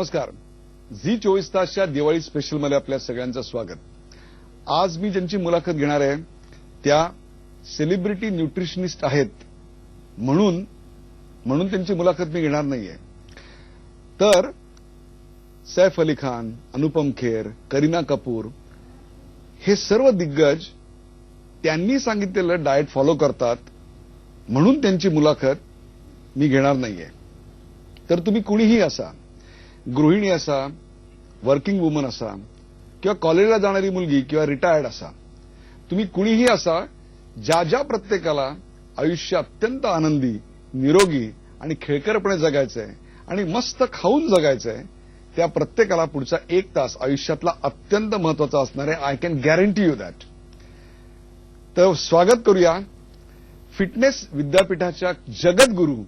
नमस्कार. झी 24 तासच्या दिवाळी स्पेशलमध्ये आपल्या सगळ्यांचं स्वागत. आज मी ज्यांची मुलाखत घेणार आहे त्या सेलिब्रिटी न्यूट्रिशनिस्ट आहेत म्हणून त्यांची मुलाखत मी घेणार नाहीये. तर सैफ अली खान, अनुपम खेर, करीना कपूर हे सर्व दिग्गज त्यांनी सांगितलेलं डाएट फॉलो करतात म्हणून त्यांची मुलाखत मी घेणार नाहीये. तर तुम्ही कुणीही असा, गृहिणी असा, वर्किंग वुमन असा किंवा कॉलेजला जाणारी मुलगी किंवा रिटायर्ड असा, तुम्ही कुणीही असा, ज्या प्रत्येकाला आयुष्य अत्यंत आनंदी, निरोगी आणि खेळकरपणे जगायचंय आणि मस्त खाऊन जगायचंय, त्या प्रत्येकाला पुढचा 1 तास आयुष्यातला अत्यंत महत्वाचा असणार आहे. I can guarantee you that. तर स्वागत करूया फिटनेस विद्यापीठाच्या जगद्गुरू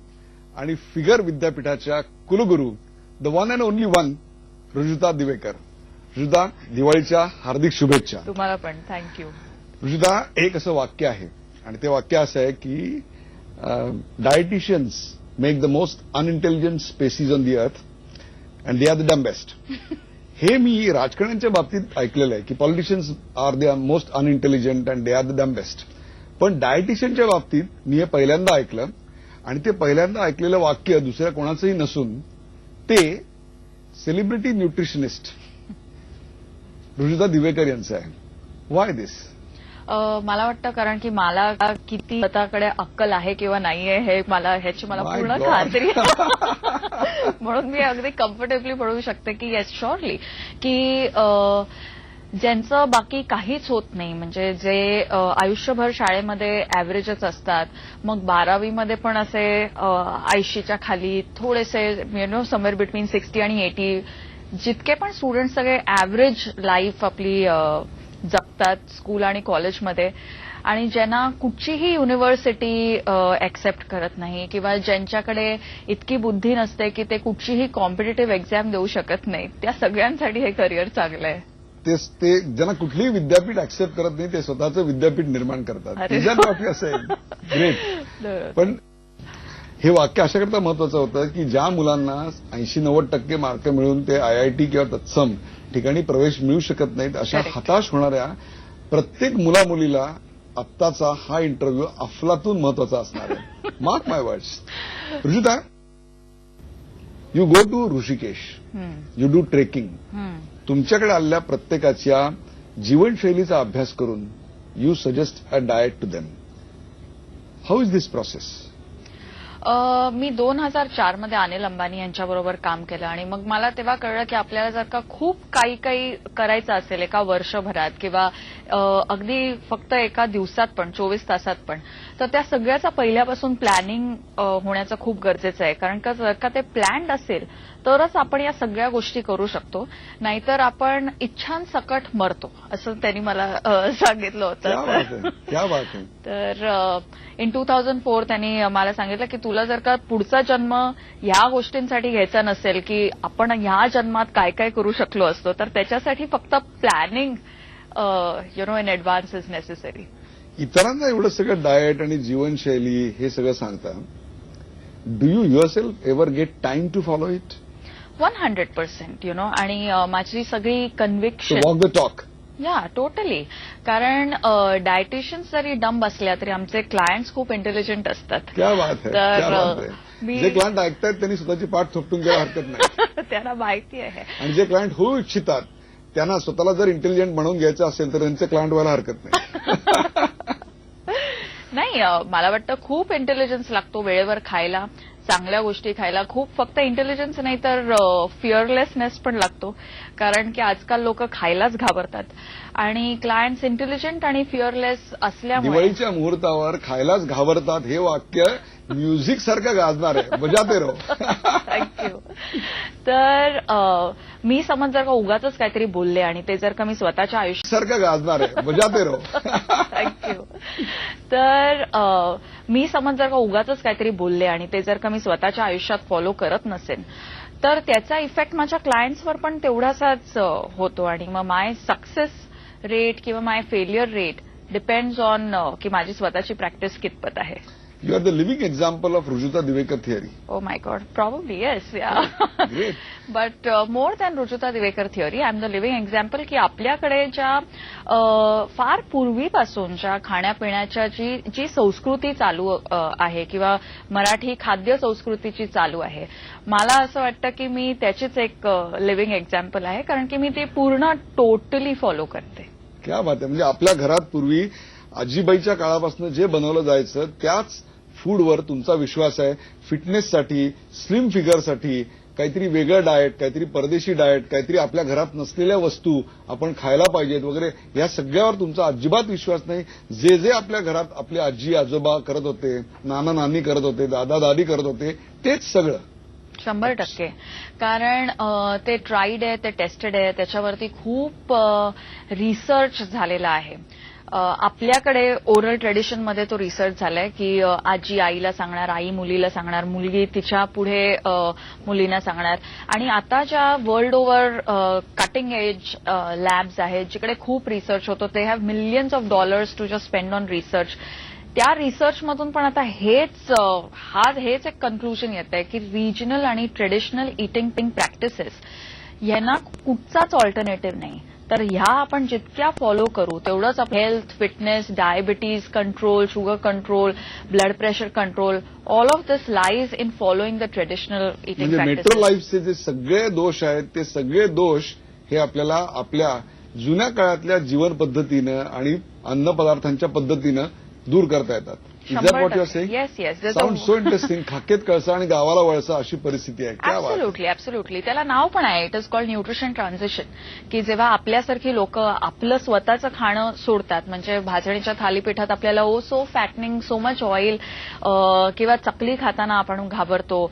आणि फिगर विद्यापीठाच्या कुलगुरू, the one and only one, Rujuta Diwekar. Rujuta, दिवाळीच्या हार्दिक शुभेच्छा. तुम्हाला पण थँक्यू. रुजुता, एक असं वाक्य आहे आणि ते वाक्य असं आहे की dietitians make the most unintelligent species on the earth and they are the dumbest. हे मी राजकारण्यांच्या बाबतीत ऐकलेलं आहे की politicians are the most unintelligent and they are the dumbest. पण डायटिशियनच्या बाबतीत मी हे पहिल्यांदा ऐकलं आणि ते पहिल्यांदा ऐकलेलं वाक्य दुसऱ्या कोणाचंही नसून ते सेलिब्रिटी न्यूट्रिशनिस्ट रुजुता दिवेकर यांचं आहे. Why this? मला वाटतं कारण की मला किती स्वतःकडे अक्कल आहे किंवा नाहीये ह्याची मला My पूर्ण God. खात्री आहे. म्हणून मी अगदी कम्फर्टेबली म्हणू शकते की येस शोअरली की ज्यांचं बाकी काहीच होत नाही, म्हणजे जे आयुष्यभर शाळेमध्ये ॲव्हरेजच असतात, मग 12वीमध्ये पण असे 80च्या खाली थोडेसे समवेअर बिटवीन 60 आणि 80, जितके पण स्टुडंट सगळे ॲव्हरेज लाईफ आपली जगतात स्कूल आणि कॉलेजमध्ये, आणि ज्यांना कुठचीही युनिव्हर्सिटी ऍक्सेप्ट करत नाही किंवा ज्यांच्याकडे इतकी बुद्धी नसते की ते कुठचीही कॉम्पिटिटिव्ह एक्झाम देऊ शकत नाही, त्या सगळ्यांसाठी हे करिअर चांगलं आहे. ते ज्यांना कुठलीही विद्यापीठ ऍक्सेप्ट करत नाही ते स्वतःचं विद्यापीठ निर्माण करतात. असं आहे. ग्रेट. पण हे वाक्य अशाकरता महत्वाचं होतं की ज्या मुलांना 80-90% मार्क मिळून ते IIT किंवा तत्सम ठिकाणी प्रवेश मिळू शकत नाहीत, अशा हताश होणाऱ्या प्रत्येक मुलामुलीला आत्ताचा हा इंटरव्ह्यू अफलातून महत्वाचा असणार आहे. Mark my words. Rujuta, you go to Rishikesh, you do trekking. तुमच्याकडे आलेल्या प्रत्येकाच्या जीवनशैलीचा अभ्यास करून you suggest a diet to them. How is this process? मी 2004 मध्ये अनिल अंबानी यांच्याबरोबर काम केलं आणि मग मला तेव्हा कळलं की आपल्याला जर का खूप काही करायचं असेल एका वर्षभरात किंवा अगदी फक्त एका दिवसात पण 24 तासात पण, तर त्या सगळ्याचा पहिल्यापासून प्लॅनिंग होण्याचं खूप गरजेचं आहे. कारण का जर का ते प्लॅन्ड असेल तरच आपण या सगळ्या गोष्टी करू शकतो, नाहीतर आपण इच्छांसकट मरतो, असं त्यांनी मला सांगितलं होतं. तर इन 2004 त्यांनी मला सांगितलं की तुला जर का पुढचा जन्म ह्या गोष्टींसाठी घ्यायचा नसेल की आपण ह्या जन्मात काय काय करू शकलो असतो, तर त्याच्यासाठी फक्त planning in advance is necessary. इतरांना एवढं सगळं डाएट आणि जीवनशैली हे सगळं सांगता, do you yourself ever get time to follow it? 100%. आणि माझी सगळी conviction. Walk the talk. Yeah totally. कारण डायटिशियन्स जरी डंब असल्या तरी आमचे क्लायंट्स खूप इंटेलिजंट असतात. क्या बात है. तर जे क्लायंट ऐकतायत त्यांनी स्वतःची पाठ थोपटून घ्यायला हरकत नाही. त्यांना माहिती आहे. आणि जे क्लायंट होऊ इच्छितात त्यांना स्वतःला जर इंटेलिजंट बनवून घ्यायचं असेल तर त्यांचे क्लायंट व्हायला हरकत नाही. नाही, मला वाटतं खूप इंटेलिजन्स लागतो वेळेवर खायला, चांगल्या गोष्टी खायला. खूप फक्त इंटेलिजन्स नाही तर फिअरलेसनेस पण लागतो, कारण की आजकाल लोक खायलाच घाबरतात आणि क्लायंट्स इंटेलिजंट आणि फिअरलेस असल्यामुळे दिवाळीच्या मुहूर्तावर खायलाच घाबरतात हे वाक्य म्युझिक सारखं गाजणार आहे. बजाते रहो. थँक्यू. तर मी समज जर का उगाच काहीतरी बोलले आणि ते जर का मी स्वतःच्या सारखं गाजणार आहे. बजाते रहो. थँक्यू. तर मी समज जर का उगाच काहीतरी बोलले आणि ते जर का मी स्वतःच्या आयुष्यात फॉलो करत नसेल तर त्याचा इफेक्ट माझ्या क्लायंट्सवर पण तेवढासाच होतो आणि मग माय सक्सेस रेट किंवा my failure rate depends on की माझी स्वतःची प्रॅक्टिस कितपत आहे. You are the living example of Rujuta Diwekar theory. Oh my God, probably yes, yeah. Great. But more than Rujuta Diwekar theory, I am the living example की आपल्याकडे ज्या फार पूर्वीपासूनच्या खाण्यापिण्याच्या जी संस्कृती चालू आहे किंवा मराठी खाद्य संस्कृतीची चालू आहे, मला असं वाटतं की मी त्याचीच एक लिव्हिंग एक्झाम्पल आहे, कारण की मी ती पूर्ण टोटली फॉलो करते. क्या बात आहे. म्हणजे आपल्या घरात पूर्वी आजीबाईच्या काळापासून जे बनवलं जायचं त्याच फूडवर तुमचा विश्वास आहे. फिटनेससाठी, स्लिम फिगरसाठी काहीतरी वेगळं डाएट, काहीतरी परदेशी डाएट, काहीतरी आपल्या घरात नसलेल्या वस्तू आपण खायला पाहिजेत वगैरे, या सगळ्यावर तुमचा अजिबात विश्वास नाही. जे जे आपल्या घरात आपले आजी आजोबा करत होते, नाना नानी करत होते, दादा दादी करत होते, तेच सगळं. 100%. कारण ते ट्राईड आहे, ते टेस्टेड आहे, त्याच्यावरती खूप रिसर्च झालेला आहे. आपल्याकडे ओरल ट्रेडिशनमध्ये तो रिसर्च झालाय की आजी आईला सांगणार, आई मुलीला सांगणार, मुलगी तिच्या पुढे मुलींना सांगणार. आणि आता ज्या world over cutting edge labs आहेत, जिकडे खूप रिसर्च होतो, they have millions of dollars to just spend on research. त्या रिसर्चमधून पण आता हेच एक कन्क्लुजन येत आहे की रिजनल आणि ट्रेडिशनल इटिंग प्रॅक्टिसेस यांना कुठचाच ऑल्टरनेटिव्ह नाही. तर ह्या आपण जितक्या फॉलो करू तेवढंच health, fitness, diabetes control, sugar control, blood pressure control, all of this lies in following the traditional eating म्हणजे प्रॅक्टिसेस. मेट्रो लाईफचे जे सगळे दोष आहेत ते सगळे दोष हे आपल्याला आपल्या जुन्या काळातल्या जीवन पद्धतीनं आणि अन्न पदार्थांच्या पद्धतीनं दूर करता येतात. Is that what you are saying? Yes yes. Sound so interesting. खाकेत कळसा आणि गावाला वळसा अशी परिस्थिती आहे. क्या बात. ऍब्सोल्युटली. त्याला नाव पण आहे, it is called nutrition transition. की जेव्हा आपल्यासारखी लोक आपलं स्वतःचं खाणं सोडतात, म्हणजे भाजणीच्या थालीपीठात आपल्याला सो फॅटनिंग, सो मच ऑइल, किंवा चकली खाताना आपण घाबरतो,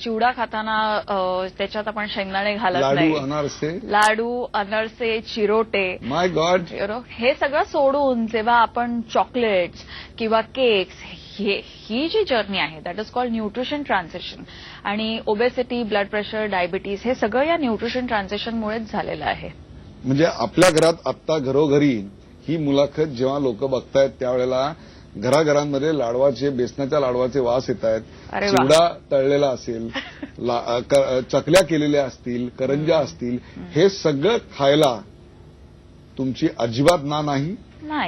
चिवडा खाताना त्याच्यात आपण शेंगदाणे घालत नाही, लाडू, अनरसे, चिरोटे, माय गॉड, हे सगळं सोडून जेव्हा आपण चॉकलेट्स किंवा केक्स, ही जी जर्नी आहे that is called nutrition transition. आणि ओबेसिटी, ब्लड प्रेशर, डायबिटीज हे सगळं या न्यूट्रिशन ट्रान्झिशनमुळेच झालेलं आहे. म्हणजे आपल्या घरात आत्ता घरोघरी ही मुलाखत जेव्हा लोक बघतायत त्यावेळेला घराघरांमध्ये लाडवाचे, बेसनाच्या लाडवाचे वास येत आहेत. चिवडा तळलेला असेल, चकल्या केलेल्या असतील, करंज्या असतील, हे सगळं खायला तुमची अजिबात नाही.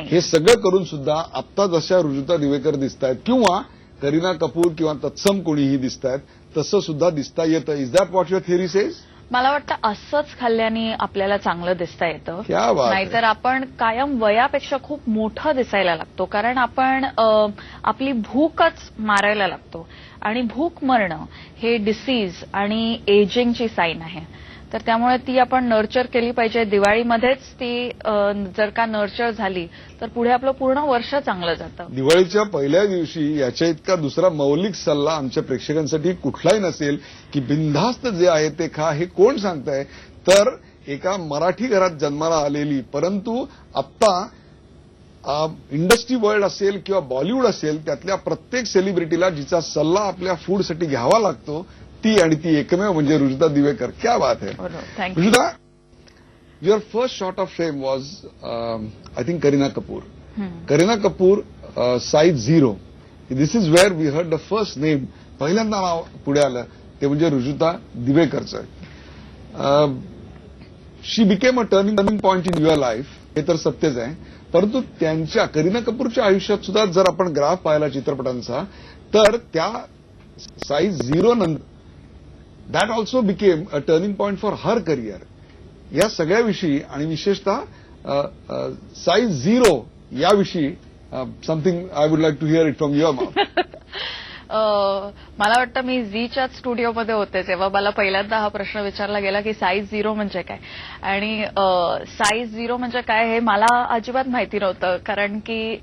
हे सगळं करून सुद्धा आत्ता जशा रुजुता दिवेकर दिसत आहेत किंवा करीना कपूर किंवा तत्सम कोणीही दिसत आहेत, तसं सुद्धा दिसता येतं. Is that what your theory says? मला वाटतं असंच खाल्ल्याने आपल्याला चांगलं दिसता येतं, क्या बात. नाहीतर आपण कायम वयापेक्षा खूप मोठं दिसायला लागतो. कारण आपण आपली भूकच मारायला लागतो, आणि भूक मरणं हे डिसीज आणि एजिंगची साईन आहे. तर त्यामुळे ती आपण नर्चर केली पाहिजे. दिवाळीमध्येच ती जर का नर्चर झाली तर पुढे आपलं पूर्ण वर्ष चांगलं जातं. दिवाळीच्या पहिल्या दिवशी याच्या इतका दुसरा मौलिक सल्ला आमच्या प्रेक्षकांसाठी कुठलाही नसेल की बिनधास्त जे आहे ते खा. हे कोण सांगताय? तर एका मराठी घरात जन्माला आलेली, परंतु आत्ता इंडस्ट्री वर्ल्ड असेल किंवा बॉलिवूड असेल त्यातल्या प्रत्येक सेलिब्रिटीला जिचा सल्ला आपल्या फूडसाठी घ्यावा लागतो ती आणि ती एकमेव म्हणजे रुजुता दिवेकर. क्या बात है. Rujuta, your first shot of fame was I think Kareena Kapoor. Kareena Kapoor size 0. This is where we heard the first name. पहिल्यांदा नाव पुढे आलं ते म्हणजे रुजुता दिवेकरचं. She became a turning point in your life, हे तर सत्यच आहे. परंतु त्यांच्या करीना कपूरच्या आयुष्यात सुद्धा जर आपण ग्राफ पाहिला चित्रपटांचा, तर त्या साईज 0 नंतर that also became a turning point for her career. या सगळ्याविषयी आणि विशेषतः साईज 0 याविषयी something I would like to hear it from your mouth. मला वाटतं मी झीच्याच स्टुडिओमध्ये होते तेव्हा मला पहिल्यांदा हा प्रश्न विचारला गेला की साईज 0 म्हणजे काय, आणि साईज 0 म्हणजे काय हे मला अजिबात माहिती नव्हतं. कारण की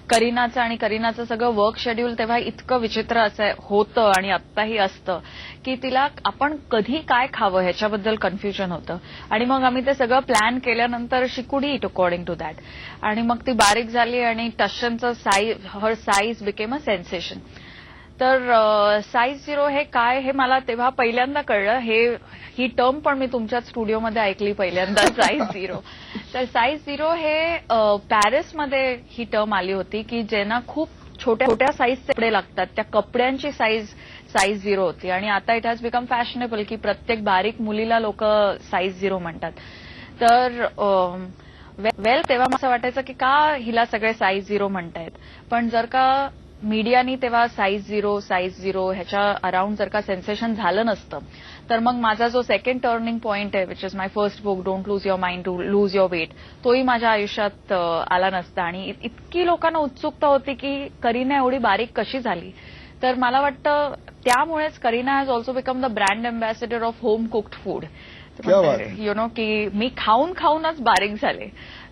करीनाचं आणि करीनाचं सगळं वर्क शेड्यूल तेव्हा इतकं विचित्र होतं आणि आत्ताही असतं की तिला आपण कधी काय खावं ह्याच्याबद्दल कन्फ्युजन होतं. आणि मग आम्ही ते सगळं प्लॅन केल्यानंतर शी कुड ईट अकॉर्डिंग टू दॅट. आणि मग ती बारीक झाली आणि टशनचं हर साईज बिकेम अ सेन्सेशन. तर साईज 0 हे काय हे मला तेव्हा पहिल्यांदा कळलं. ही टर्म पण मी तुमच्याच स्टुडिओमध्ये ऐकली पहिल्यांदा, साईज 0. तर साईज 0 हे पॅरिसमध्ये ही टर्म आली होती की ज्यांना खूप छोट्या छोट्या साईजचे कपडे लागतात, त्या कपड्यांची साईज 0 होती आणि आता इट हॅज बिकम फॅशनेबल की प्रत्येक बारीक मुलीला लोक साईज 0 म्हणतात. तर वेल तेव्हा मला असं वाटायचं की का हिला सगळे साईज 0 म्हणतायत. पण जर का मीडियानी तेव्हा साईज 0 ह्याच्या अराउंड जर का सेन्सेशन झालं नसतं तर मग माझा जो सेकंड टर्निंग पॉइंट आहे, which is my first book don't lose your mind to lose your weight, तोही माझ्या आयुष्यात आला नसता. आणि इतकी लोकांना उत्सुकता होती की करीना एवढी बारीक कशी झाली. तर मला वाटतं त्यामुळेच Kareena has also become the brand ambassador of home cooked food. You know की मी खाऊनच बारीक झाले.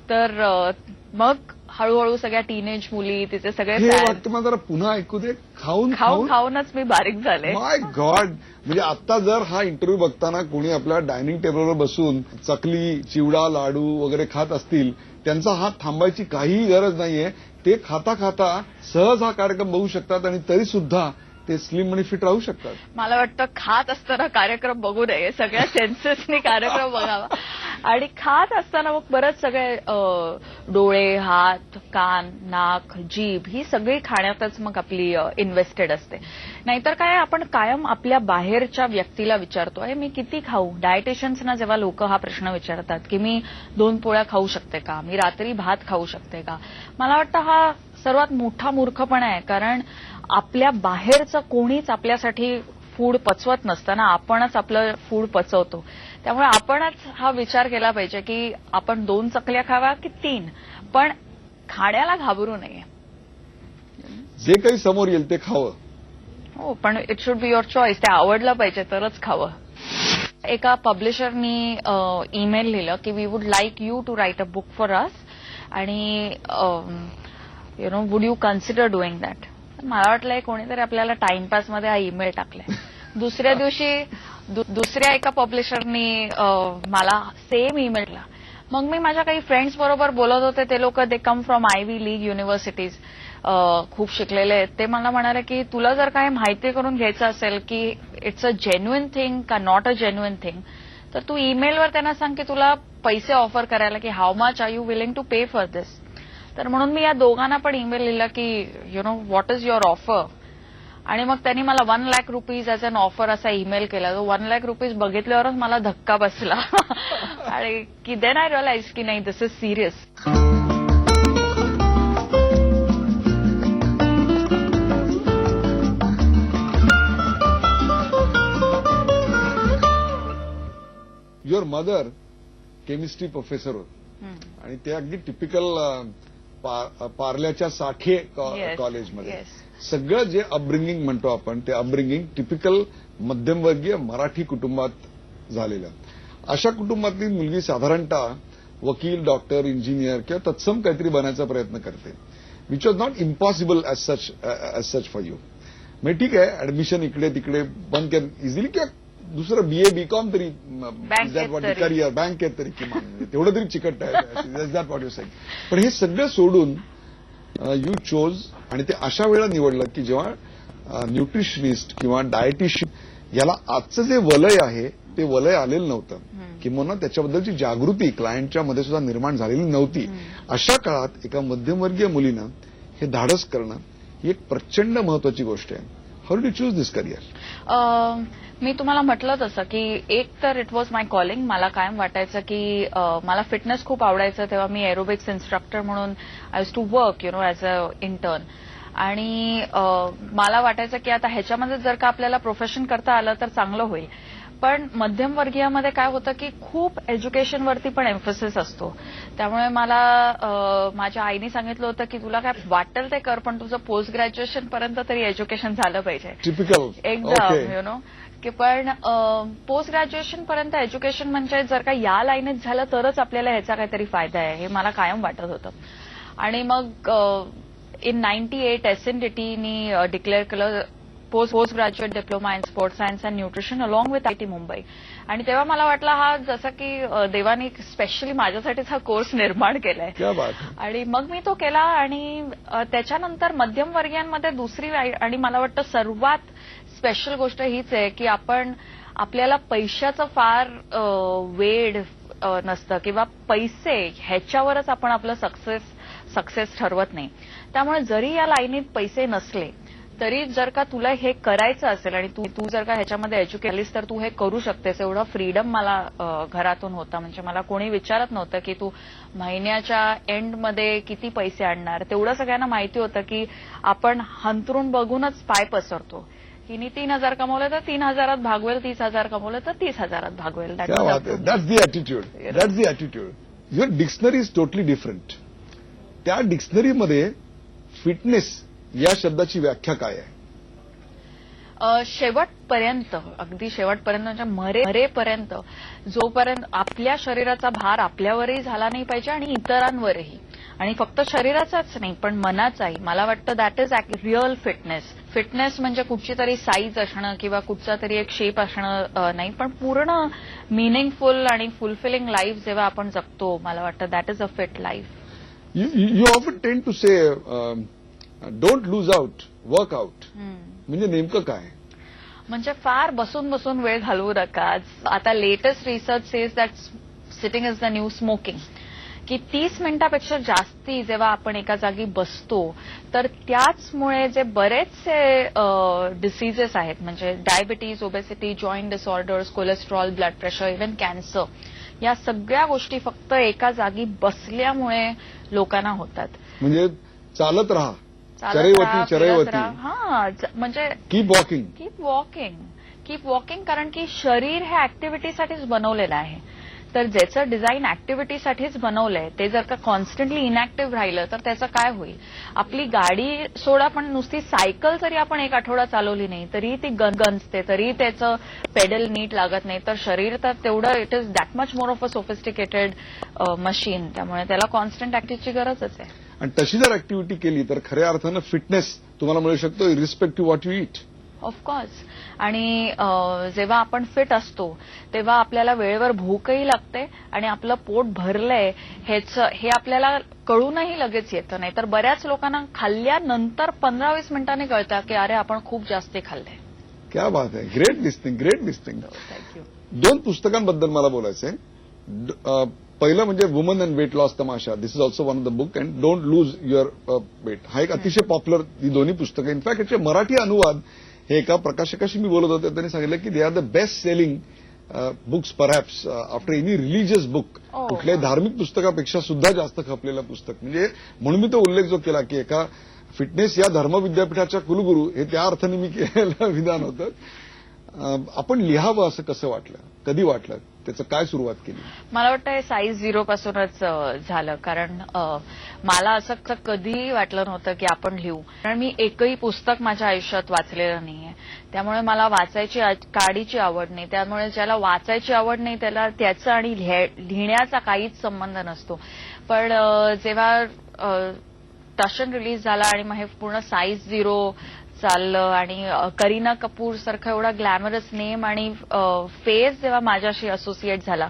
तर मग हळूहळू सगळ्या टीनेज मुली तिचे सगळे वाटतं मला जरा पुन्हा ऐकू दे. खाऊनच मी बारीक झाले. माय गॉड. म्हणजे आता जर हा इंटरव्ह्यू बघताना कोणी आपल्या डायनिंग टेबलवर बसून चकली, चिवडा, लाडू वगैरे खात असतील, त्यांचा हात थांबायची काहीही गरज नाहीये. ते खाता खाता सहज हा कार्यक्रम बघू शकतात आणि तरी सुद्धा ते स्लिम आणि फिट राहू शकतात. मला वाटतं खात असताना कार्यक्रम बघू नये, सगळ्या सेन्सेसनी कार्यक्रम बघावा. आणि खात असताना मग बरंच सगळे डोळे, हात, कान, नाक, जीभ ही सगळी खाण्यातच मग आपली इन्व्हेस्टेड असते. नाहीतर काय आपण कायम आपल्या बाहेरच्या व्यक्तीला विचारतोय मी किती खाऊ. डायटिशियन्सना जेव्हा लोक हा प्रश्न विचारतात की मी 2 पोळ्या खाऊ शकते का, मी रात्री भात खाऊ शकते का, मला वाटतं हा सर्वात मोठा मूर्खपणा आहे. कारण आपल्या बाहेरचं कोणीच आपल्यासाठी फूड पचवत नसताना आपणच आपलं फूड पचवतो. त्यामुळे आपणच हा विचार केला पाहिजे की आपण 2 चकल्या खावा की 3, पण खाण्याला घाबरू नये. जे काही समोर येईल ते खावं. हो, पण it should be your choice. ते आवडलं पाहिजे तरच खावं. एका पब्लिशरनी ईमेल लिहिलं की we would like you to write a book for us आणि you know would you consider doing that. मला वाटलंय कोणीतरी आपल्याला टाइमपासमध्ये हा ईमेल टाकलाय. दुसऱ्या दिवशी दुसऱ्या एका पब्लिशरनी मला सेम ईमेल ला. मग मी माझ्या काही फ्रेंड्स बरोबर बोलत होते. ते लोक they come from Ivy League universities, खूप शिकलेले आहेत. ते मला म्हणाले की तुला जर काही माहिती करून घ्यायचं असेल की इट्स अ जेन्युइन थिंग का नॉट अ जेन्युइन थिंग, तर तू ईमेलवर त्यांना सांग की तुला पैसे ऑफर करायला की how much are you willing to pay for this. तर म्हणून मी या दोघांना पण ईमेल लिहिला की you know what is your offer. आणि मग त्यांनी मला 1 lakh rupees as an offer असा ईमेल केला. तो 1 लाख रुपीज बघितल्यावरच मला धक्का बसला. आणि की देन आय रिअलाइज की नाही this is serious. Your mother chemistry professor होत आणि ते अगदी टिपिकल पार्ल्याच्या साठे कॉलेजमध्ये. सगळं जे अपब्रिंगिंग म्हणतो आपण ते अपब्रिंगिंग टिपिकल मध्यमवर्गीय मराठी कुटुंबात झालेलं. अशा कुटुंबातली मुलगी साधारणतः वकील, डॉक्टर, इंजिनियर किंवा तत्सम काहीतरी बनायचा प्रयत्न करते, which was not impossible as such for you. म्हणजे ठीक आहे ऍडमिशन इकडे तिकडे बंद केलं इझिली किंवा दुसरं BA BCom तरी करिअर बँकेत तरी किमान तेवढं तरी चिकट आहे. That what you sed. पण हे सगळं सोडून यू चोज आणि ते अशा वेळेला निवडलं की जेव्हा न्यूट्रिशनिस्ट किंवा डायटिशियन याला आजचं जे वलय आहे ते वलय आलेलं नव्हतं, किंवा त्याच्याबद्दलची जागृती क्लायंटच्या मध्ये सुद्धा निर्माण झालेली नव्हती. अशा काळात एका मध्यमवर्गीय मुलीनं हे धाडस करणं ही एक प्रचंड महत्वाची गोष्ट आहे. How do choose this career? मी तुम्हाला म्हटलं तसं की एक तर इट वॉज माय कॉलिंग. मला कायम वाटायचं की मला फिटनेस खूप आवडायचं. तेव्हा मी एरोबिक्स इन्स्ट्रक्टर म्हणून I used to work as a intern. आणि मला वाटायचं की आता ह्याच्यामध्ये जर का आपल्याला प्रोफेशन करता आलं तर चांगलं होईल. पण मध्यमवर्गीयामध्ये काय होतं की खूप एज्युकेशनवरती पण एम्फसिस असतो. त्यामुळे मला माझ्या आईने सांगितलं होतं की तुला काय वाटेल ते कर, पण तुझं पोस्ट ग्रॅज्युएशन पर्यंत तरी एज्युकेशन झालं पाहिजे. टिपिकल एकदम नो की पण पोस्ट ग्रॅज्युएशन पर्यंत एज्युकेशन म्हणजे जर का या लाईनीत झालं तरच आपल्याला ह्याचा काहीतरी फायदा आहे हे मला कायम वाटत होतं. आणि मग इन 98 SNDTनी डिक्लेअर केलं post graduate diploma in sports science and nutrition along with IIT Mumbai. आणि तेव्हा मला वाटलं हा जसं की देवानी स्पेशली माझ्यासाठीच हा कोर्स निर्माण केलाय. आणि मग मी तो केला. आणि त्याच्यानंतर मध्यमवर्गीयांमध्ये दुसरी आणि मला वाटतं सर्वात स्पेशल गोष्ट हीच आहे की आपल्याला पैशाचं फार वेड नसतं किंवा पैसे ह्याच्यावरच आपण आपलं सक्सेस सक्सेस ठरवत नाही. त्यामुळे जरी या लाईनीत पैसे नसले तरी जर का तुला हे करायचं असेल आणि तू जर का ह्याच्यामध्ये एज्युकेट झालीस तर तू हे करू शकतेस. एवढं फ्रीडम मला घरातून होता. म्हणजे मला कोणी विचारत नव्हतं की तू महिन्याच्या एंडमध्ये किती पैसे आणणार. तेवढं सगळ्यांना माहिती होतं की आपण हंतरून बघूनच पाय पसरतो. हिने 3,000 कमवलं तर 3,000 भागवेल, 30,000 कमवलं तर 30,000 भागवेल. That's the attitude. Your dictionary is totally different. त्या डिक्शनरीमध्ये फिटनेस या शब्दाची व्याख्या काय आहे? शेवटपर्यंत, अगदी शेवटपर्यंत म्हणजे मरेपर्यंत जोपर्यंत आपल्या शरीराचा भार आपल्यावरही झाला नाही पाहिजे आणि इतरांवरही. आणि फक्त शरीराचाच नाही पण मनाचाही. मला वाटतं that is real fitness. Fitness म्हणजे कुठची तरी साईज असणं किंवा कुठचा तरी एक शेप असणं नाही, पण पूर्ण मिनिंगफुल आणि फुलफिलिंग लाईफ जेव्हा आपण जगतो, मला वाटतं that is a fit life. You often tend to say don't lose out, work out. म्हणजे नेमकं काय? म्हणजे फार बसून बसून वेळ घालवू नका. आता latest research says that sitting is the new smoking. की 30 मिनिटापेक्षा जास्ती जेव्हा आपण एका जागी बसतो तर त्याचमुळे जे बरेचसे डिसीजेस आहेत, म्हणजे diabetes, obesity, joint disorders, cholesterol, blood pressure, even cancer, या सगळ्या गोष्टी फक्त एका जागी बसल्यामुळे लोकांना होतात. म्हणजे चालत राहा, चरैवती. हा, म्हणजे कीप वॉकिंग. कारण की शरीर हे ऍक्टिव्हिटीसाठीच बनवलेलं आहे. तर ज्याचं डिझाईन ऍक्टिव्हिटीसाठीच बनवलंय ते जर का कॉन्स्टंटली इनॅक्टिव्ह राहिलं तर त्याचं काय होईल? आपली गाडी सोडा, पण नुसती सायकल जरी आपण एक आठवडा चालवली नाही तरी ती गंजते, तरी त्याचं पेडल नीट लागत नाही. तर शरीर तर तेवढं it is that much more of a sophisticated machine. त्यामुळे त्याला कॉन्स्टंट ऍक्टिव्हिटीची गरजच आहे. आणि तशी जर ऍक्टिव्हिटी केली तर खऱ्या अर्थानं फिटनेस तुम्हाला मिळू शकतो, irrespective what you eat. Of course. आणि जेव्हा आपण फिट असतो तेव्हा आपल्याला वेळेवर भूकही लागते आणि आपलं पोट भरलंय हे आपल्याला कळूनही लगेच येतं. नाही तर बऱ्याच लोकांना खाल्ल्यानंतर 15-20 मिनिटांनी कळतं की अरे आपण खूप जास्त खाल्लंय. क्या बात आहे. Great listing. थँक्यू. 2 पुस्तकांबद्दल मला बोलायचंय. पहिलं म्हणजे वुमन अँड वेट लॉस तमाशा. This is also one of the book. And don't lose your weight. हा एक अतिशय पॉप्युलर ही दोन्ही पुस्तकं. इनफॅक्ट याचे मराठी अनुवाद हे एका प्रकाशकाशी मी बोलत होते, त्यांनी सांगितलं की they are the best selling books perhaps after any religious book. कुठल्याही धार्मिक पुस्तकापेक्षा सुद्धा जास्त खपलेलं पुस्तक. म्हणजे म्हणून मी तो उल्लेख जो केला की एका फिटनेस या धर्म विद्यापीठाच्या कुलगुरू हे त्या अर्थाने मी केलेलं विधान होतं. आपण लिहावं असं कसं वाटलं, कधी वाटलं, त्याचं काय सुरुवात केली? मला वाटतं हे साईज 0 पासूनच झालं. कारण मला असं कधीही वाटलं नव्हतं की आपण लिहू. कारण मी एकही पुस्तक माझ्या आयुष्यात वाचलेलं नाहीये. त्यामुळे मला वाचायची काडीची आवड नाही. त्यामुळे ज्याला वाचायची आवड नाही त्याला त्याचं आणि लिहिण्याचा काहीच संबंध नसतो. पण जेव्हा टशन रिलीज झाला आणि मग हे पूर्ण साईज 0 चाललं आणि करीना कपूर सारखा एवढा ग्लॅमरस नेम आणि फेस जेव्हा माझ्याशी असोसिएट झाला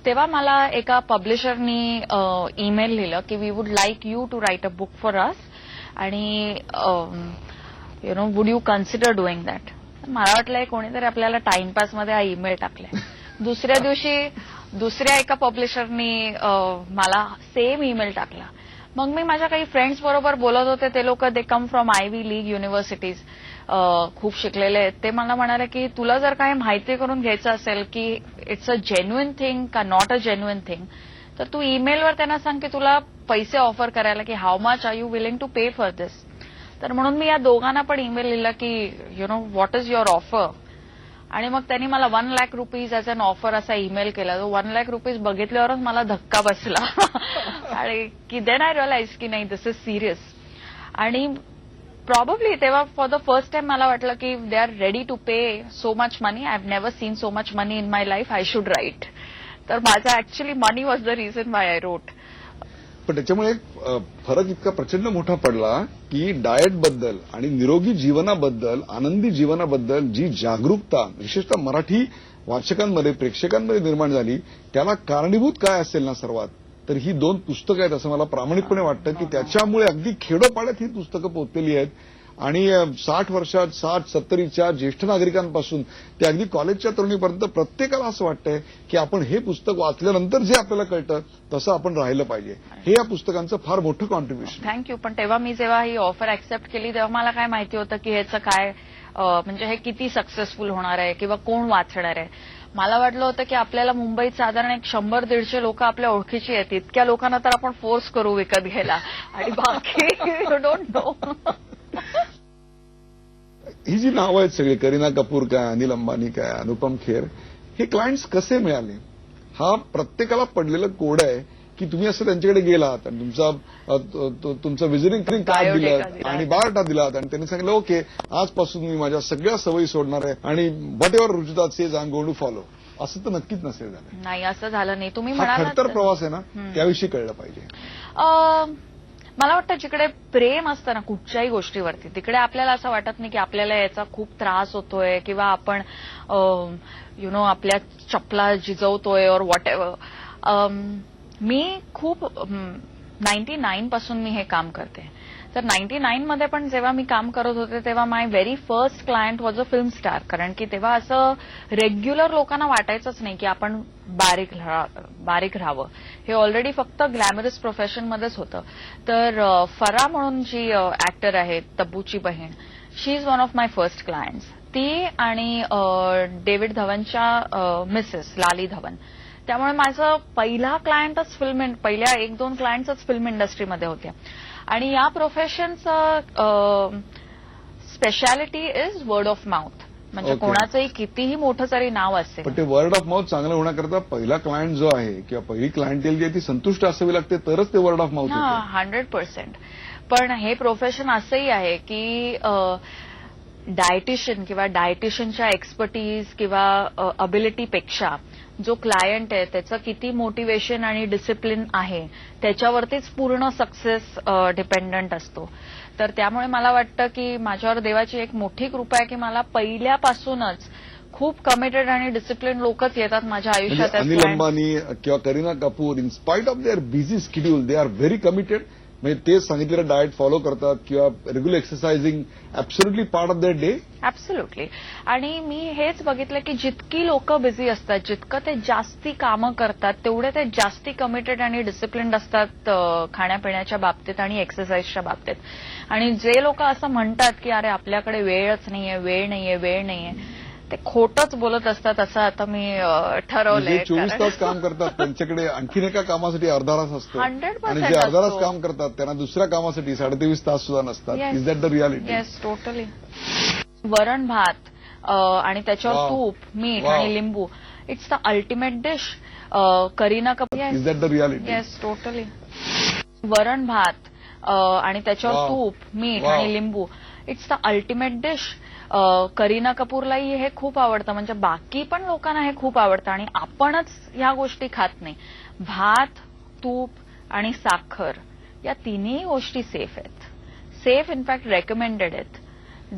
तेव्हा मला एका पब्लिशरनी ईमेल लिहिलं की we would like you to write a book for us आणि would you consider doing that. मला वाटलं कोणीतरी आपल्याला टाइमपासमध्ये हा ईमेल टाकलाय. दुसऱ्या दिवशी दुसऱ्या एका पब्लिशरनी मला सेम ईमेल टाकला. मग मी माझ्या काही फ्रेंड्स बरोबर बोलत होते. ते लोक they come from Ivy League universities, खूप शिकलेले आहेत. ते मला म्हणाले की तुला जर काही माहिती करून घ्यायचं असेल की इट्स अ जेन्युइन थिंग का नॉट अ जेन्युइन थिंग तर तू ईमेलवर त्यांना सांग की तुला पैसे ऑफर करायला की how much are you willing to pay for this. तर म्हणून मी या दोघांना पण ईमेल लिहिला की व्हॉट इज युअर ऑफर. आणि मग त्यांनी मला 1 lakh rupees as an offer असा ईमेल केला. तो 1 लाख रुपीज बघितल्यावरच मला धक्का बसला आणि की देन आय रिअलाइज की नाही दिस इज सिरियस. आणि प्रॉबेबली तेव्हा फॉर द फर्स्ट टाइम मला वाटलं की they are ready to pay so much money. I have never seen so much money in my life. I should write. तर माझा actually money was the reason why I wrote. पण त्याच्यामुळे फरक इतका प्रचंड मोठा पडला की डाएटबद्दल आणि निरोगी जीवनाबद्दल, आनंदी जीवनाबद्दल जी जागरूकता विशेषतः मराठी वाचकांमध्ये, प्रेक्षकांमध्ये निर्माण झाली त्याला कारणीभूत काय असेल ना सर्वात, तर ही 2 पुस्तकं आहेत असं मला प्रामाणिकपणे वाटतं की त्याच्यामुळे अगदी खेडोपाड्यात ही पुस्तकं पोहोचलेली आहेत. आणि 60 वर्षात 60-70च्या ज्येष्ठ नागरिकांपासून ते अगदी कॉलेजच्या तरुणीपर्यंत प्रत्येकाला असं वाटतंय की आपण हे पुस्तक वाचल्यानंतर जे आपल्याला कळतं तसं आपण राहिलं पाहिजे. हे या पुस्तकांचं फार मोठं कॉन्ट्रीब्युशन. थँक्यू. पण तेव्हा मी जेव्हा ही ऑफर ऍक्सेप्ट केली तेव्हा मला काय माहिती होतं की ह्याचं काय म्हणजे हे किती सक्सेसफुल होणार आहे किंवा कोण वाचणार आहे. मला वाटलं होतं की आपल्याला मुंबईत साधारण एक 100-150 लोक आपल्या ओळखीची आहेत. इतक्या लोकांना तर आपण फोर्स करू विकत घ्यायला आणि बाकी यू डोंट नो. ही जी नावं आहेत सगळी, करीना कपूर काय, अनिल अंबानी काय, अनुपम खेर, हे क्लायंट्स कसे मिळाले? हा प्रत्येकाला पडलेलं कोड आहे की तुम्ही असं त्यांच्याकडे गेलात आणि तुमचं व्हिजिटिंग कार्ड दिलं आणि बायोडाटा दिलात आणि त्यांनी सांगितलं ओके आजपासून मी माझ्या सगळ्या सवयी सोडणार आहे आणि whatever Ruchita says I am going to follow. असं तर नक्कीच नसेल झालं. नाही, असं झालं नाही. तुम्ही हा म्हणालात खडतर प्रवास आहे ना, त्याविषयी कळलं पाहिजे. मला वाटतं जिकडे प्रेम असतं ना कुठच्याही गोष्टीवरती तिकडे आपल्याला असं वाटत नाही की आपल्याला याचा खूप त्रास होतोय किंवा आपण आपल्या चपला जिजवतोय और व्हॉट एव्हर. मी खूप 99 पासून मी हे काम करते. तर 99 मध्ये पण जेव्हा मी काम करत होते तेव्हा my very first client was a film star. कारण की तेव्हा असं रेग्युलर लोकांना वाटायचंच नाही की आपण बारीक राहावं. हे ऑलरेडी फक्त ग्लॅमरस प्रोफेशनमध्येच होतं. तर फरा म्हणून जी ऍक्टर आहे तब्बूची बहीण, she is one of my first clients. ती आणि डेव्हिड धवनच्या मिसेस लाली धवन. त्यामुळे माझं पहिला क्लायंटच पहिल्या 1-2 क्लायंट्सच फिल्म इंडस्ट्रीमध्ये होत्या. आणि या प्रोफेशनचं speciality is word of mouth. म्हणजे कोणाचंही कितीही मोठं जरी नाव असेल पण ते वर्ड ऑफ माउथ चांगलं होण्याकरता पहिला क्लायंट जो आहे किंवा पहिली क्लायंटेल जी आहे ती संतुष्ट असावी लागते तरच ते वर्ड ऑफ माउथ होतं. 100%. पण हे प्रोफेशन असंही आहे की डायटिशियन किंवा डायटिशियनच्या एक्सपर्टीज किंवा अबिलिटीपेक्षा जो क्लायंट आहे त्याचं किती मोटिवेशन आणि डिसिप्लिन आहे त्याच्यावरतीच पूर्ण सक्सेस डिपेंडंट असतो. तर त्यामुळे मला वाटतं की माझ्यावर देवाची एक मोठी कृपा आहे की मला पहिल्यापासूनच खूप कमिटेड आणि डिसिप्लिन लोकच येतात माझ्या आयुष्यात. अनिल अंबानी किंवा Kareena Kapoor in spite of their busy schedule they are very committed. म्हणजे ते सांगितलेलं डाएट फॉलो करतात किंवा regular exercising absolutely part of their day. Absolutely. आणि मी हेच बघितलं की जितकी लोक बिझी असतात जितकं ते जास्ती कामं करतात तेवढे ते जास्ती कमिटेड आणि डिसिप्लिन्ड असतात खाण्यापिण्याच्या बाबतीत आणि एक्सरसाइजच्या बाबतीत. आणि जे लोक असं म्हणतात की अरे आपल्याकडे वेळच नाहीये ते खोटंच बोलत असतात असं आता मी ठरवलंय. 24 तास काम करतात त्यांच्याकडे आणखीन एका कामासाठी अर्धा तास असतो 100% आणि जे अर्धा तास काम करतात त्यांना दुसऱ्या कामासाठी 23.5 तास सुद्धा नसतात. Is that the reality? Yes, totally. वरण भात आणि त्याच्यावर तूप, मीठ आणि लिंबू, it's the ultimate dish. Kareena Kapoor. Is that the reality? Yes, totally. वरण भात आणि त्याच्यावर तूप, मीठ आणि लिंबू, इट्स द अल्टिमेट डिश. करीना कपूरलाही हे खूप आवडतं. म्हणजे बाकी पण लोकांना हे खूप आवडतं आणि आपणच ह्या गोष्टी खात नाही. भात, तूप आणि साखर या तिन्ही गोष्टी सेफ आहेत. सेफ इनफॅक्ट रेकमेंडेड आहेत.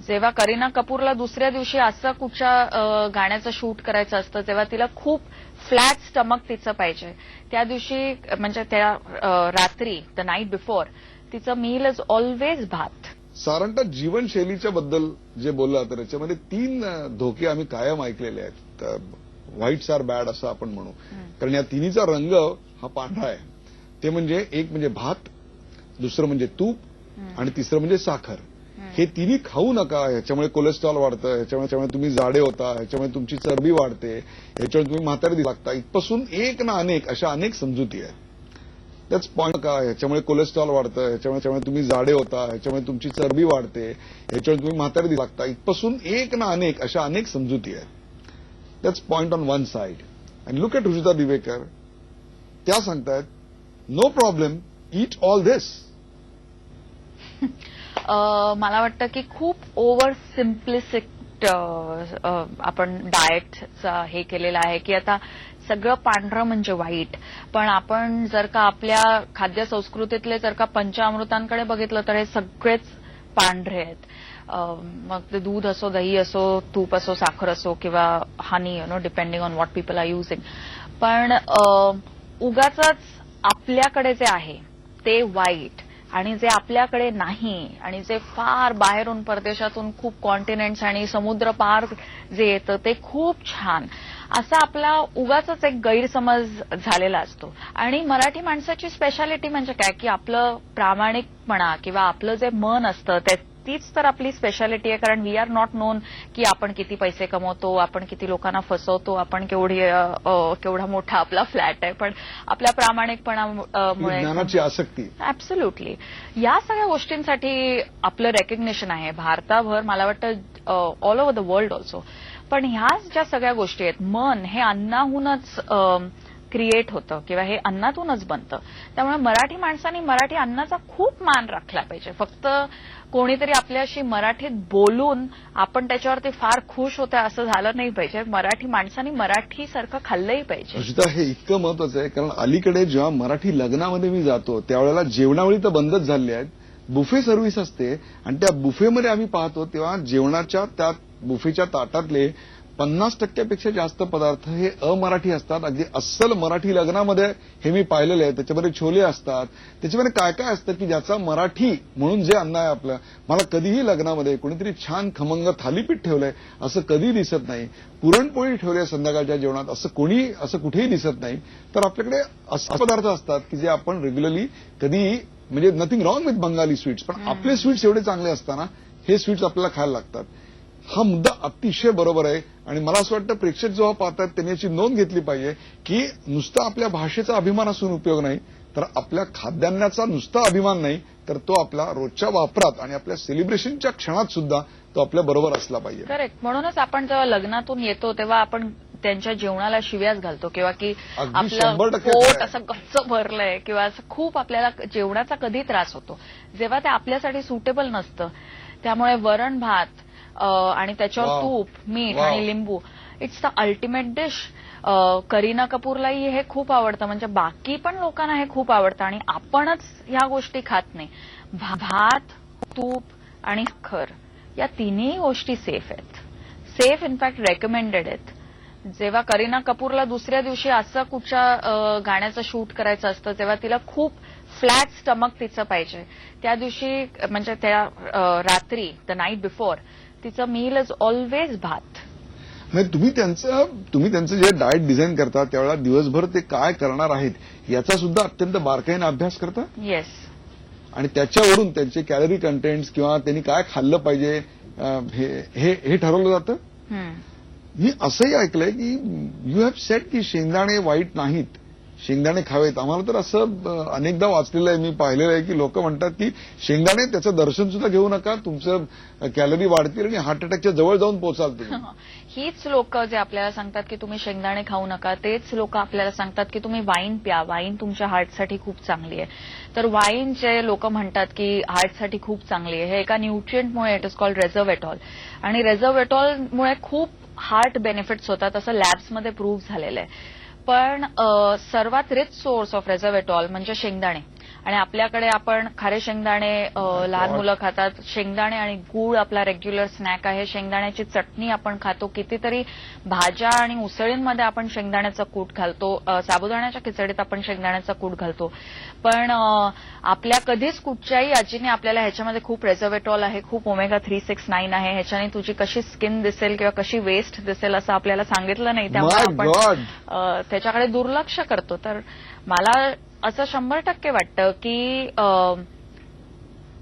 जेव्हा करीना कपूरला दुसऱ्या दिवशी असं कुठच्या गाण्याचं शूट करायचं असतं तेव्हा तिला खूप फ्लॅट स्टमक तिचं पाहिजे. त्या दिवशी म्हणजे त्या रात्री द नाईट बिफोर तिचं मील इज ऑलवेज भात. साधारणतः जीवनशैलीच्या बद्दल जे बोलला तर याच्यामध्ये 3 धोके आम्ही कायम ऐकलेले आहेत. व्हाईट्स आर बॅड असं आपण म्हणू. कारण या तिन्हीचा रंग हा पांढरा आहे. ते म्हणजे एक म्हणजे भात, दुसरं म्हणजे तूप आणि तिसरं म्हणजे साखर. हे तिन्ही खाऊ नका. ह्याच्यामुळे कोलेस्ट्रॉल वाढतं, ह्याच्यामुळे तुम्ही जाडे होता, ह्याच्यामुळे तुमची चरबी वाढते, ह्याच्यामुळे तुम्ही म्हातारी लागता. इथपासून एक ना अनेक अशा अनेक समजुती आहेत. त्याच पॉईंट का ह्याच्यामुळे कोलेस्ट्रॉल वाढतं, ह्याच्यामुळे तुम्ही जाडे होता, ह्याच्यामुळे तुमची चरबी वाढते, ह्याच्यामुळे तुम्ही म्हातारी लागता. इथपासून एक ना अनेक अशा अनेक समजुती आहेत. त्याच point on one side. And look at Ruchita Diwekar. त्या सांगतायत no problem, eat all this. मला वाटतं की खूप ओव्हर सिम्प्लिसिक आपण डाएटचा हे केलेलं आहे की आता सगळं पांढरं म्हणजे वाईट. पण आपण जर का आपल्या खाद्य संस्कृतीतले जर का पंचामृतांकडे बघितलं तर हे सगळेच पांढरे आहेत. मग ते दूध असो, दही असो, तूप असो, साखर असो किंवा honey depending on what people are using. पण उगाचच आपल्याकडे जे आहे ते वाईट आणि जे आपल्याकडे नाही आणि जे फार बाहेरून परदेशातून खूप कॉन्टिनेंट्स आणि समुद्र पार जे येतं ते खूप छान, असा आपला उगाचच एक गैरसमज झालेला असतो. आणि मराठी माणसाची स्पेशालिटी म्हणजे काय की आपलं प्रामाणिकपणा किंवा आपलं जे मन असतं तीच तर आपली स्पेशालिटी आहे. कारण वी आर नॉट नोन की आपण किती पैसे कमवतो, आपण किती लोकांना फसवतो, आपण केवढा मोठा आपला फ्लॅट आहे, पण आपल्या प्रामाणिकपणामुळे ज्ञानाची आसक्ती. ऍब्सोल्युटली. या सगळ्या गोष्टींसाठी आपलं रेकग्निशन आहे भारताभर, मला वाटतं all over the world also. पण ह्या ज्या सगळ्या गोष्टी आहेत, मन हे अन्नाहूनच क्रिएट होतं किंवा हे अन्नातूनच बनतं. त्यामुळे मराठी माणसांनी मराठी अन्नाचा खूप मान राखला पाहिजे. फक्त कोणीतरी आपल्याशी मराठीत बोलून आपण त्याच्यावरती फार खुश होतोय असं झालं नाही पाहिजे. मराठी माणसांनी मराठीसारखं खाल्लंही पाहिजे. रचिता, हे इतकं महत्वाचं आहे कारण अलीकडे जेव्हा मराठी लग्नामध्ये मी जातो त्यावेळेला जेवणावळी तर बंदच झाली आहेत, बुफे सर्व्हिस असते आणि त्या बुफेमध्ये आम्ही पाहतो तेव्हा जेवणाच्या त्या बुफेच्या ताटातले 50% जास्त पदार्थ हे अमराठी असतात. अगदी अस्सल मराठी लग्नामध्ये हे मी पाहिलेलं आहे. त्याच्यामध्ये छोले असतात, त्याच्यामध्ये काय काय असतं की ज्याचा मराठी म्हणून जे अन्न आहे आपलं, मला कधीही लग्नामध्ये कोणीतरी छान खमंग थालीपीठ ठेवलंय असं कधी दिसत नाही. पुरणपोळी ठेवली संध्याकाळच्या जेवणात असं कुठेही दिसत नाही. तर आपल्याकडे असे पदार्थ असतात की जे आपण रेग्युलरली कधीही, म्हणजे nothing wrong with Bengali sweets, पण आपले स्वीट्स एवढे चांगले असताना हे स्वीट्स आपल्याला खायला लागतात. हा मुद्दा अतिशय बरोबर आहे आणि मला असं वाटतं प्रेक्षक जेव्हा पाहतात त्यांनी याची नोंद घेतली पाहिजे की नुसता आपल्या भाषेचा अभिमान असून उपयोग नाही, तर आपल्या खाद्यान्नाचा नुसता अभिमान नाही, तर तो आपला रोजच्या वापरात आणि आपल्या सेलिब्रेशनच्या क्षणात सुद्धा तो आपल्या बरोबर असला पाहिजे. करेक्ट. म्हणूनच आपण जेव्हा लग्नातून येतो तेव्हा आपण त्यांच्या जेवणाला शिव्याच घालतो किंवा की आपलं पोट असं गच्च भरलंय किंवा असं खूप आपल्याला जेवणाचा कधी त्रास होतो जेव्हा ते आपल्यासाठी सुटेबल नसतं. त्यामुळे वरण भात आणि त्याच्यावर तूप, मीठ आणि लिंबू, इट्स द अल्टिमेट डिश. करीना कपूरलाही हे खूप आवडतं, म्हणजे बाकी पण लोकांना हे खूप आवडतं आणि आपणच ह्या गोष्टी खात नाही. भात, तूप आणि साखर या तिन्ही गोष्टी सेफ आहेत. सेफ इनफॅक्ट रेकमेंडेड आहेत. जेव्हा करीना कपूरला दुसऱ्या दिवशी असं कुठच्या गाण्याचं शूट करायचं असतं तेव्हा तिला खूप फ्लॅट स्टमक तिचं पाहिजे. त्या दिवशी म्हणजे त्या रात्री द नाईट बिफोर तिचं मील इज ऑलवेज भात. म्हणजे तुम्ही त्यांचं जे डाएट डिझाईन करता त्यावेळेला दिवसभर ते काय करणार आहेत याचा सुद्धा अत्यंत बारकाईने अभ्यास करता. येस. आणि त्याच्यावरून त्यांचे कॅलरी कंटेंट्स किंवा त्यांनी काय खाल्लं पाहिजे हे ठरवलं जातं. मी असंही ऐकलंय की यू हॅव सेट की शेंगदाणे वाईट नाहीत, शेंगदाणे खावेत. आम्हाला तर असं अनेकदा वाचलेलं आहे, मी पाहिलेलं आहे की लोक म्हणतात की शेंगदाणे त्याचं दर्शन सुद्धा घेऊ नका, तुमचं कॅलरी वाढतील आणि हार्ट अटॅकच्या जवळ जाऊन पोहोचाल तुम्ही. हीच लोक जे आपल्याला सांगतात की तुम्ही शेंगदाणे खाऊ नका, तेच लोक आपल्याला सांगतात की तुम्ही वाईन प्या, वाईन तुमच्या हार्टसाठी खूप चांगली आहे. तर वाईन जे लोक म्हणतात की हार्टसाठी खूप चांगली आहे, हे एका न्यूट्रिएंटमुळे, इट इज कॉल्ड रेझर्वेटॉल, आणि रेझर्वेटॉलमुळे खूप हार्ट बेनिफिट्स होतात असं लॅब्समध्ये प्रूव्ह झालेलं आहे. पण सर्वात रिच सोर्स ऑफ रेझर्वेटॉल म्हणजे शेंगदाणे. आणि आपल्याकडे आपण खारे शेंगदाणे लहान मुलं खातात, शेंगदाणे आणि गूळ आपला रेग्युलर स्नॅक आहे, शेंगदाण्याची चटणी आपण खातो, कितीतरी भाज्या आणि उसळींमध्ये आपण शेंगदाण्याचं कूट घालतो, साबुदाण्याच्या खिचडीत आपण शेंगदाण्याचं कूट घालतो. पण आपल्या कधीच कुठच्याही आजीने आपल्याला ह्याच्यामध्ये खूप रेझर्वेटॉल आहे, खूप ओमेगा 369 आहे, ह्याच्याने तुझी कशी स्किन दिसेल किंवा कशी वेस्ट दिसेल असं आपल्याला सांगितलं नाही. त्यामुळे आपण त्याच्याकडे दुर्लक्ष करतो. तर मला असं 100% वाटतं की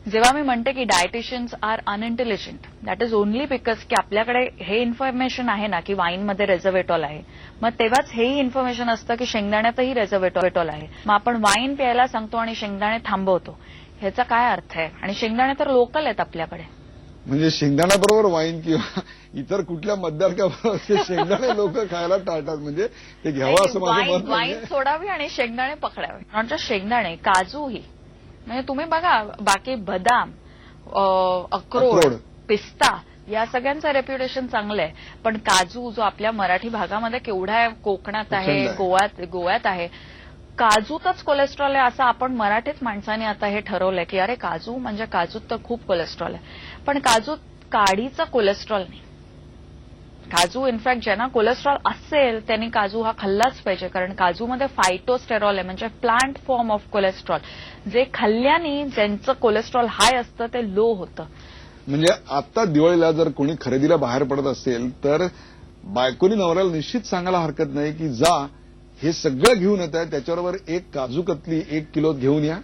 जेव्हा मी म्हणते की dietitians are unintelligent, that is only because की आपल्याकडे हे इन्फॉर्मेशन आहे ना की वाईनमध्ये रेझर्वेटॉल आहे, मग तेव्हाच हेही इन्फॉर्मेशन असतं की शेंगदाण्यातही रेझर्वेटॉल आहे. मग आपण वाईन प्यायला सांगतो आणि शेंगदाणे थांबवतो, ह्याचा काय अर्थ आहे? आणि शेंगदाणे तर लोकल आहेत आपल्याकडे. म्हणजे शेंगदाण्याबरोबर वाईन किंवा इतर कुठल्या मद्यार्काबरोबर शेंगदाणे लोक खायला टाळतात, म्हणजे ते घ्यावं असं माझं मत. वाईन सोडावी आणि शेंगदाणे पकडावे. नॉट जस्ट शेंगदाणे, काजूही. म्हणजे तुम्ही बघा, बाकी बदाम, अक्रोड, पिस्ता या सगळ्यांचं रेप्युटेशन चांगलं आहे, पण काजू जो आपल्या मराठी भागामध्ये केवढा कोकणात आहे, गोव्यात आहे, काजूतच कोलेस्ट्रॉल आहे असं आपण मराठीत माणसाने आता हे ठरवलंय की अरे काजू म्हणजे काजूत तर खूप कोलेस्ट्रॉल आहे. पण काजूत काडीचं कोलेस्ट्रॉल नाही. काजू इनफॅक्ट ज्यांना कोलेस्ट्रॉल असेल त्यांनी काजू हा खाल्लाच पाहिजे, कारण काजूमध्ये फायटोस्टेरॉल आहे, म्हणजे प्लांट फॉर्म ऑफ कोलेस्ट्रॉल, जे खाल्ल्याने ज्यांचं कोलेस्ट्रॉल हाय असतं ते लो होतं. म्हणजे आता दिवाळीला जर कोणी खरेदीला बाहेर पडत असेल तर बायकोनी नवऱ्याला निश्चित सांगायला हरकत नाही की जा हे सगळं घेऊन येत आहे, त्याच्याबरोबर एक काजू कतली 1 किलो घेऊन या.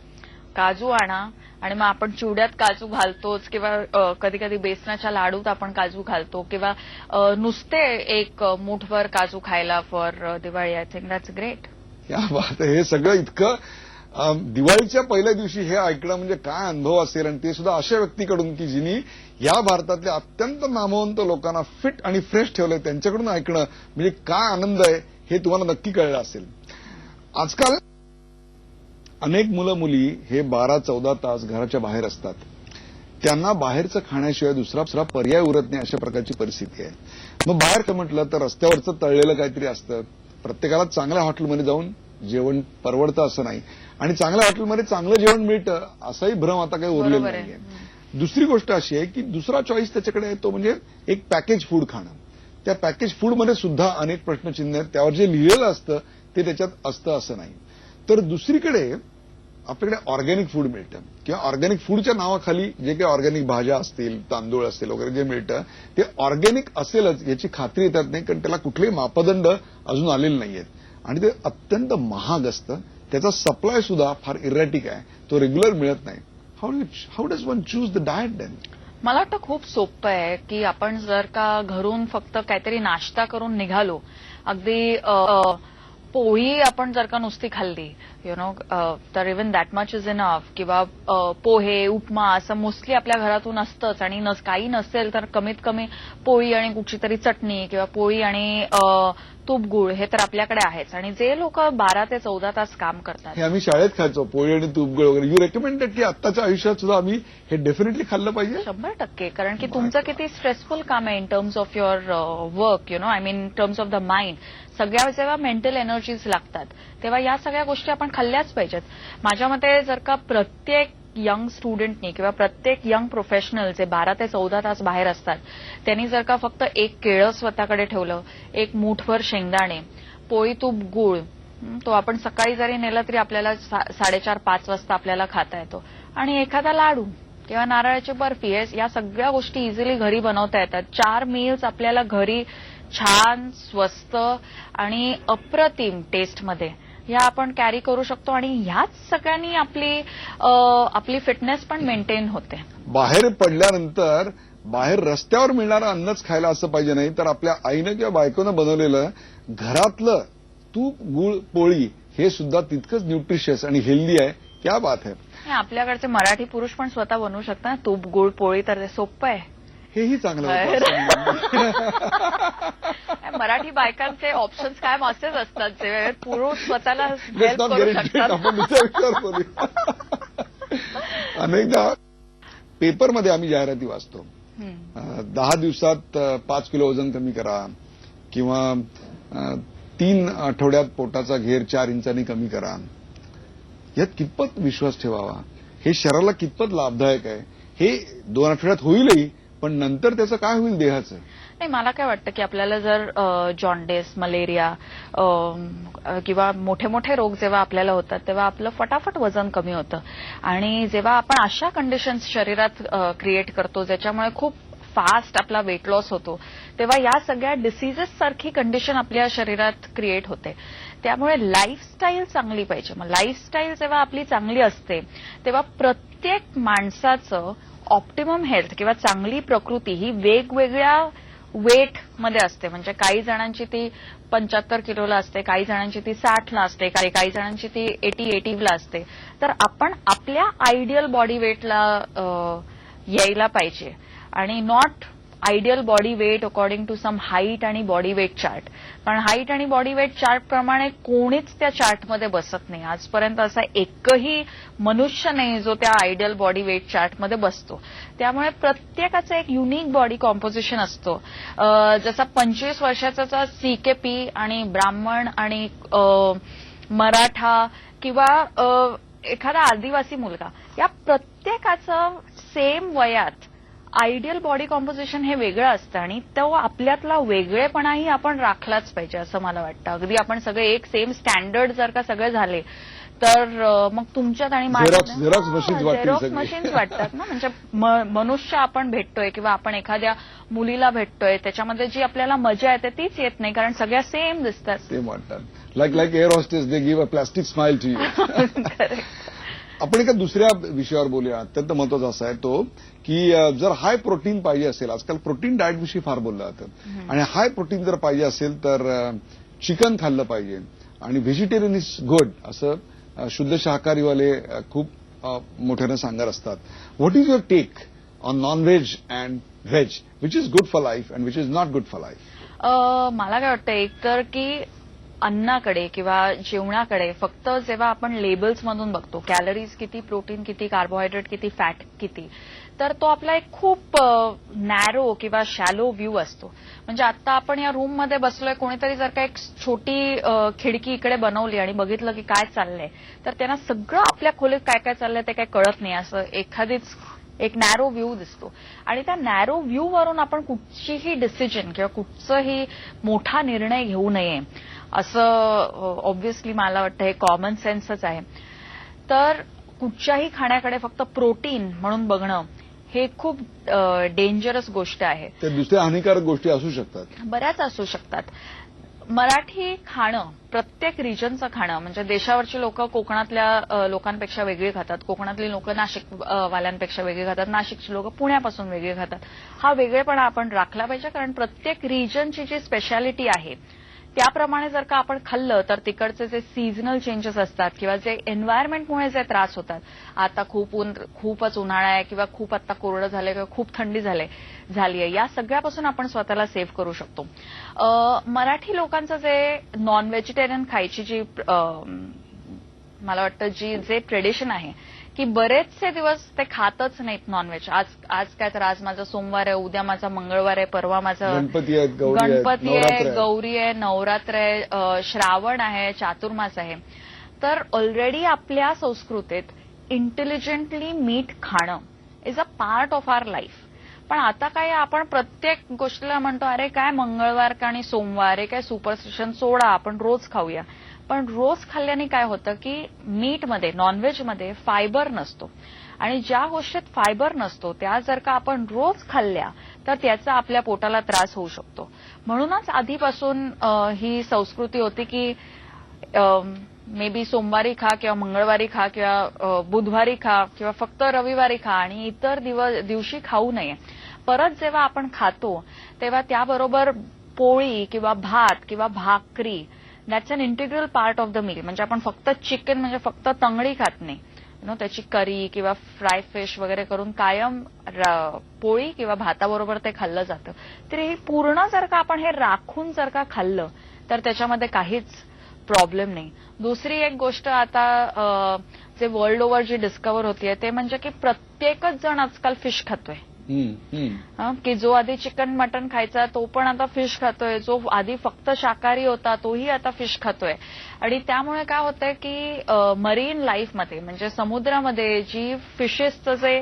काजू आणा आणि मग आपण चिवड्यात काजू घालतोच, किंवा कधी कधी बेसनाच्या लाडूत आपण काजू घालतो, किंवा नुसते एक मूठभर काजू खायला for Diwali. I think that's great. या बात आहे. हे सगळं इतकं दिवाळीच्या पहिल्या दिवशी हे ऐकणं म्हणजे काय अनुभव असेल, आणि ते सुद्धा अशा व्यक्तीकडून की जिनी या भारतातल्या अत्यंत नामवंत लोकांना फिट आणि फ्रेश ठेवलंय त्यांच्याकडून ऐकणं म्हणजे काय आनंद आहे हे तुम्हाला नक्की कळलं असेल. आजकाल अनेक मुलं मुली हे 12-14 तास घराच्या बाहेर असतात, त्यांना बाहेरचं खाण्याशिवाय दुसरा पर्याय उरत नाही, अशा प्रकारची परिस्थिती आहे. मग बाहेर म्हटलं तर रस्त्यावरचं तळलेलं काहीतरी असतं, प्रत्येकाला चांगल्या हॉटेलमध्ये जाऊन जेवण परवडतं असं नाही, आणि चांगल्या हॉटेलमध्ये चांगलं जेवण मिळतं असाही भ्रम आता काही उरलेला नाहीये. दुसरी गोष्ट अशी आहे की दुसरा चॉईस त्याच्याकडे आहे तो म्हणजे एक पॅकेज फूड खाणं. त्या पॅकेज फूडमध्ये सुद्धा अनेक प्रश्नचिन्ह आहेत, त्यावर जे लिहिलेलं असतं ते त्याच्यात असतं असं नाही. तर दुसरीकडे आपल्याकडे ऑर्गॅनिक फूड मिळतं, किंवा ऑर्गॅनिक फूडच्या नावाखाली जे काही ऑर्गॅनिक भाज्या असतील, तांदूळ असतील वगैरे जे मिळतं ते ऑर्गॅनिक असेलच याची खात्री येतात नाही, कारण त्याला कुठलेही मापदंड अजून आलेले नाहीयेत, आणि ते अत्यंत महाग असतं. त्याचा सप्लाय सुद्धा फार इरॅटिक आहे, तो रेग्युलर मिळत नाही. How does one choose the diet then? मला वाटतं खूप सोपं आहे की आपण जर का घरून फक्त काहीतरी नाश्ता करून निघालो, अगदी पोळी आपण जर का नुसती खाल्ली तर even that much is enough, किंवा पोहे उपमा असं मोस्टली आपल्या घरातून असतंच, आणि काही नसेल तर कमीत कमी पोळी आणि कुठची तरी चटणी, किंवा पोळी आणि तूप गुळ हे तर आपल्याकडे आहेच. आणि जे लोक 12 ते 14 तास काम करतात, हे आम्ही शाळेत खायचो पोळी आणि तूप गुळ वगैरे. यू रेकमेंडेड की आत्ताच्या आयुष्यात सुद्धा आम्ही हे डेफिनेटली खाल्लं पाहिजे? 100%. कारण की तुमचं किती स्ट्रेसफुल काम आहे in terms of your work, I mean in terms of the mind. सगळ्या जेव्हा मेंटल एनर्जीज लागतात तेव्हा या सगळ्या गोष्टी आपण खाल्ल्याच पाहिजेत. माझ्या मते जर का प्रत्येक यंग स्टुडंटनी किंवा प्रत्येक यंग प्रोफेशनल जे 12 ते 14 तास बाहेर असतात त्यांनी जर का फक्त एक केळं स्वतःकडे ठेवलं, एक मूठभर शेंगदाणे, पोळी तूप गुळ, तो आपण सकाळी जरी नेला तरी आपल्याला 4:30-5 वाजता आपल्याला खाता येतो, आणि एखादा लाडू किंवा नारळाची बर्फी, या सगळ्या गोष्टी इझिली घरी बनवता येतात. 4 मील्स आपल्याला घरी छान, स्वस्त आणि अप्रतिम टेस्टमध्ये या आपण कॅरी करू शकतो, आणि ह्याच सगळ्यांनी आपली फिटनेस पण मेंटेन होते. बाहेर पडल्यानंतर बाहेर रस्त्यावर मिळणारं अन्नच खायला असं पाहिजे नाही, तर आपल्या आईनं किंवा बायकोनं बनवलेलं घरातलं तूप गुळ पोळी हे सुद्धा तितकंच न्यूट्रिशियस आणि हेल्दी आहे. क्या बात आहे. आपल्याकडचे मराठी पुरुष पण स्वतः बनवू शकतात तूप गुळ पोळी, तर ते सोपं आहे. हेही चांगलं होतं. मराठी बायकांचे ऑप्शन्स काय असेच असतात जे पुरुष स्वतःला हेल्प करू शकतात. आपण विचार करूया. अनेकदा पेपरमध्ये आम्ही जाहिराती वाचतो, 10 दिवसात 5 किलो वजन कमी करा, किंवा 3 आठवड्यात पोटाचा घेर 4 इंचांनी कमी करा. यात कितपत विश्वास ठेवावा, हे शरीराला कितपत लाभदायक आहे, हे 2 आठवड्यात होईलही, पण नंतर त्याचं काय होईल देहाचं? नाही, मला काय वाटतं की आपल्याला जर जॉन्डिस, मलेरिया किंवा मोठे मोठे रोग जेव्हा आपल्याला होतात तेव्हा आपलं फटाफट वजन कमी होतं, आणि जेव्हा आपण अशा कंडिशन्स शरीरात क्रिएट करतो ज्याच्यामुळे खूप फास्ट आपला वेट लॉस होतो, तेव्हा या सगळ्या डिसीजेस सारखी कंडिशन आपल्या शरीरात क्रिएट होते. त्यामुळे लाईफस्टाईल चांगली पाहिजे. मग लाईफस्टाईल जेव्हा आपली चांगली असते तेव्हा प्रत्येक माणसाचं ऑप्टिमम हेल्थ किंवा चांगली प्रकृती ही वेगवेगळ्या वेट मध्ये असते. म्हणजे काही जणांची ती 75 किलोला असते, काही जणांची ती 60ला असते, काही जणांची ती 80ला असते. तर आपण आपल्या आयडियल बॉडी वेटला यायला पाहिजे, आणि not ideal body weight according to some height आणि बॉडी वेट चार्ट. कारण हाईट आणि बॉडी वेट चार्ट प्रमाणे कोणीच त्या चार्टमध्ये बसत नाही. आजपर्यंत असा एकही मनुष्य नाही जो त्या आयडियल बॉडी वेट चार्टमध्ये बसतो. त्यामुळे प्रत्येकाचं एक युनिक बॉडी कॉम्पोजिशन असतो. जसा 25 वर्षाचा CKP आणि ब्राह्मण आणि मराठा किंवा एखादा आदिवासी मुलगा, या प्रत्येकाचं सेम वयात आयडियल बॉडी कॉम्पोजिशन हे वेगळं असतं आणि तो आपल्यातला वेगळेपणाही आपण राखलाच पाहिजे असं मला वाटतं. अगदी आपण सगळे एक सेम स्टँडर्ड जर का सगळे झाले तर मग तुमच्यात आणि झेरॉक्स मशीन्स वाटतील झेरॉक्स सगळे. मशीन्स वाटतात ना. म्हणजे मनुष्य आपण भेटतोय किंवा आपण एखाद्या मुलीला भेटतोय त्याच्यामध्ये जी आपल्याला मजा येते तीच येत नाही कारण सगळ्या सेम दिसतात. सेम वाटतात. Like air hostess they give a plastic smile to you. आपण एका दुसऱ्या विषयावर बोलूया. अत्यंत महत्वाचा असा आहे तो की जर हाय प्रोटीन पाहिजे असेल, आजकाल प्रोटीन डाएट विषयी फार बोललं जातं आणि हाय प्रोटीन जर पाहिजे असेल तर चिकन खाल्लं पाहिजे आणि व्हेजिटेरियन इज गुड असं शुद्ध शाकाहारीवाले खूप मोठ्यानं सांगत असतात. What is your take on non veg and veg which is good for life and which is not good for life? मला काय वाटतं एक तर की अन्नाकडे किंवा जेवणाकडे फक्त जेव्हा आपण लेबल्समधून बघतो कॅलरीज किती, प्रोटीन किती, कार्बोहायड्रेट किती, फॅट किती, तर तो आपला एक खूप नॅरो किंवा शॅलो व्ह्यू असतो. म्हणजे आता आपण या रूममध्ये बसलोय, कोणीतरी जर का एक छोटी खिडकी इकडे बनवली आणि बघितलं की काय चाललंय तर त्यांना सगळं आपल्या खोलीत काय काय चाललंय ते काय कळत नाही. असं एखादीच एक नॅरो व्ह्यू दिसतो आणि त्या नॅरो व्ह्यू वरून आपण कुठचीही डिसिजन किंवा कुठचाही मोठा निर्णय घेऊ नये असं ऑब्व्हियसली मला वाटतं हे कॉमन सेन्सच आहे. तर कुठच्याही खाण्याकडे फक्त प्रोटीन म्हणून बघणं हे खूप डेंजरस गोष्ट आहे. ते दुसऱ्या हानिकारक गोष्टी असू शकतात, बऱ्याच असू शकतात. मराठी खाणं, प्रत्येक रिजनचं खाणं म्हणजे देशावरची लोक कोकणातल्या लोकांपेक्षा वेगळी खातात, कोकणातली लोक नाशिक वाल्यांपेक्षा वेगळी खातात, नाशिकची लोक पुण्यापासून वेगळी खातात. हा वेगळेपणा आपण राखला पाहिजे कारण प्रत्येक रिजनची जी स्पेशालिटी आहे त्याप्रमाणे जर का आपण खाल्लं तर तिकडचे जे सीझनल चेंजेस असतात किंवा जे एन्व्हायरमेंटमुळे जे त्रास होतात, आता खूपच उन्हाळा आहे किंवा खूप आता कोरडं झालंय किंवा खूप थंडी झाली आहे, या सगळ्यापासून आपण स्वतःला सेव्ह करू शकतो. मराठी लोकांचं जे नॉन व्हेजिटेरियन खायची जी मला वाटतं जे ट्रेडिशन आहे की बरेचसे दिवस ते खातच नाहीत नॉनव्हेज. आज काय तर आज माझा सोमवार आहे, उद्या माझा मंगळवार आहे, परवा माझा गणपती आहे, गौरी आहे, नवरात्र आहे, श्रावण आहे, चातुर्मास आहे. तर ऑलरेडी आपल्या संस्कृतीत इंटेलिजंटली मीठ खाणं is a part of our life. पण आता काय आपण प्रत्येक गोष्टीला म्हणतो अरे काय मंगळवार का आणि सोमवार आहे काय सुपरस्टिशन सोडा, आपण रोज खाऊया. पण रोज खाल्ल्याने काय होतं की मीटमध्ये, नॉनव्हेजमध्ये फायबर नसतो आणि ज्या गोष्टीत फायबर नसतो त्या जर का आपण रोज खाल्ल्या तर त्याचा आपल्या पोटाला त्रास होऊ शकतो. म्हणूनच आधीपासून ही संस्कृती होती की मे बी सोमवारी खा किंवा मंगळवारी खा किंवा बुधवारी खा किंवा फक्त रविवारी खा आणि इतर दिवशी खाऊ नये. परत जेव्हा आपण खातो तेव्हा त्याबरोबर पोळी किंवा भात किंवा भाकरी that's an integral part of the meal. म्हणजे आपण फक्त चिकन म्हणजे फक्त तंगडी खात नाही, त्याची करी किंवा फ्राय फिश वगैरे करून कायम पोळी किंवा भाताबरोबर ते खाल्लं जातं. तर हे पूर्ण जर का आपण हे राखून जर का खाल्लं तर त्याच्यामध्ये काहीच प्रॉब्लेम नाही. दुसरी एक गोष्ट आता जे वर्ल्ड ओव्हर जी डिस्कव्हर होतीये ते म्हणजे की प्रत्येकच जण आजकाल फिश खातोय. की जो आधी चिकन मटन खायचा तो पण आता फिश खातोय, जो आधी फक्त शाकाहारी होता तोही आता फिश खातोय. आणि त्यामुळे काय होतंय की मरीन लाईफमध्ये म्हणजे समुद्रामध्ये जी फिशेसचं जे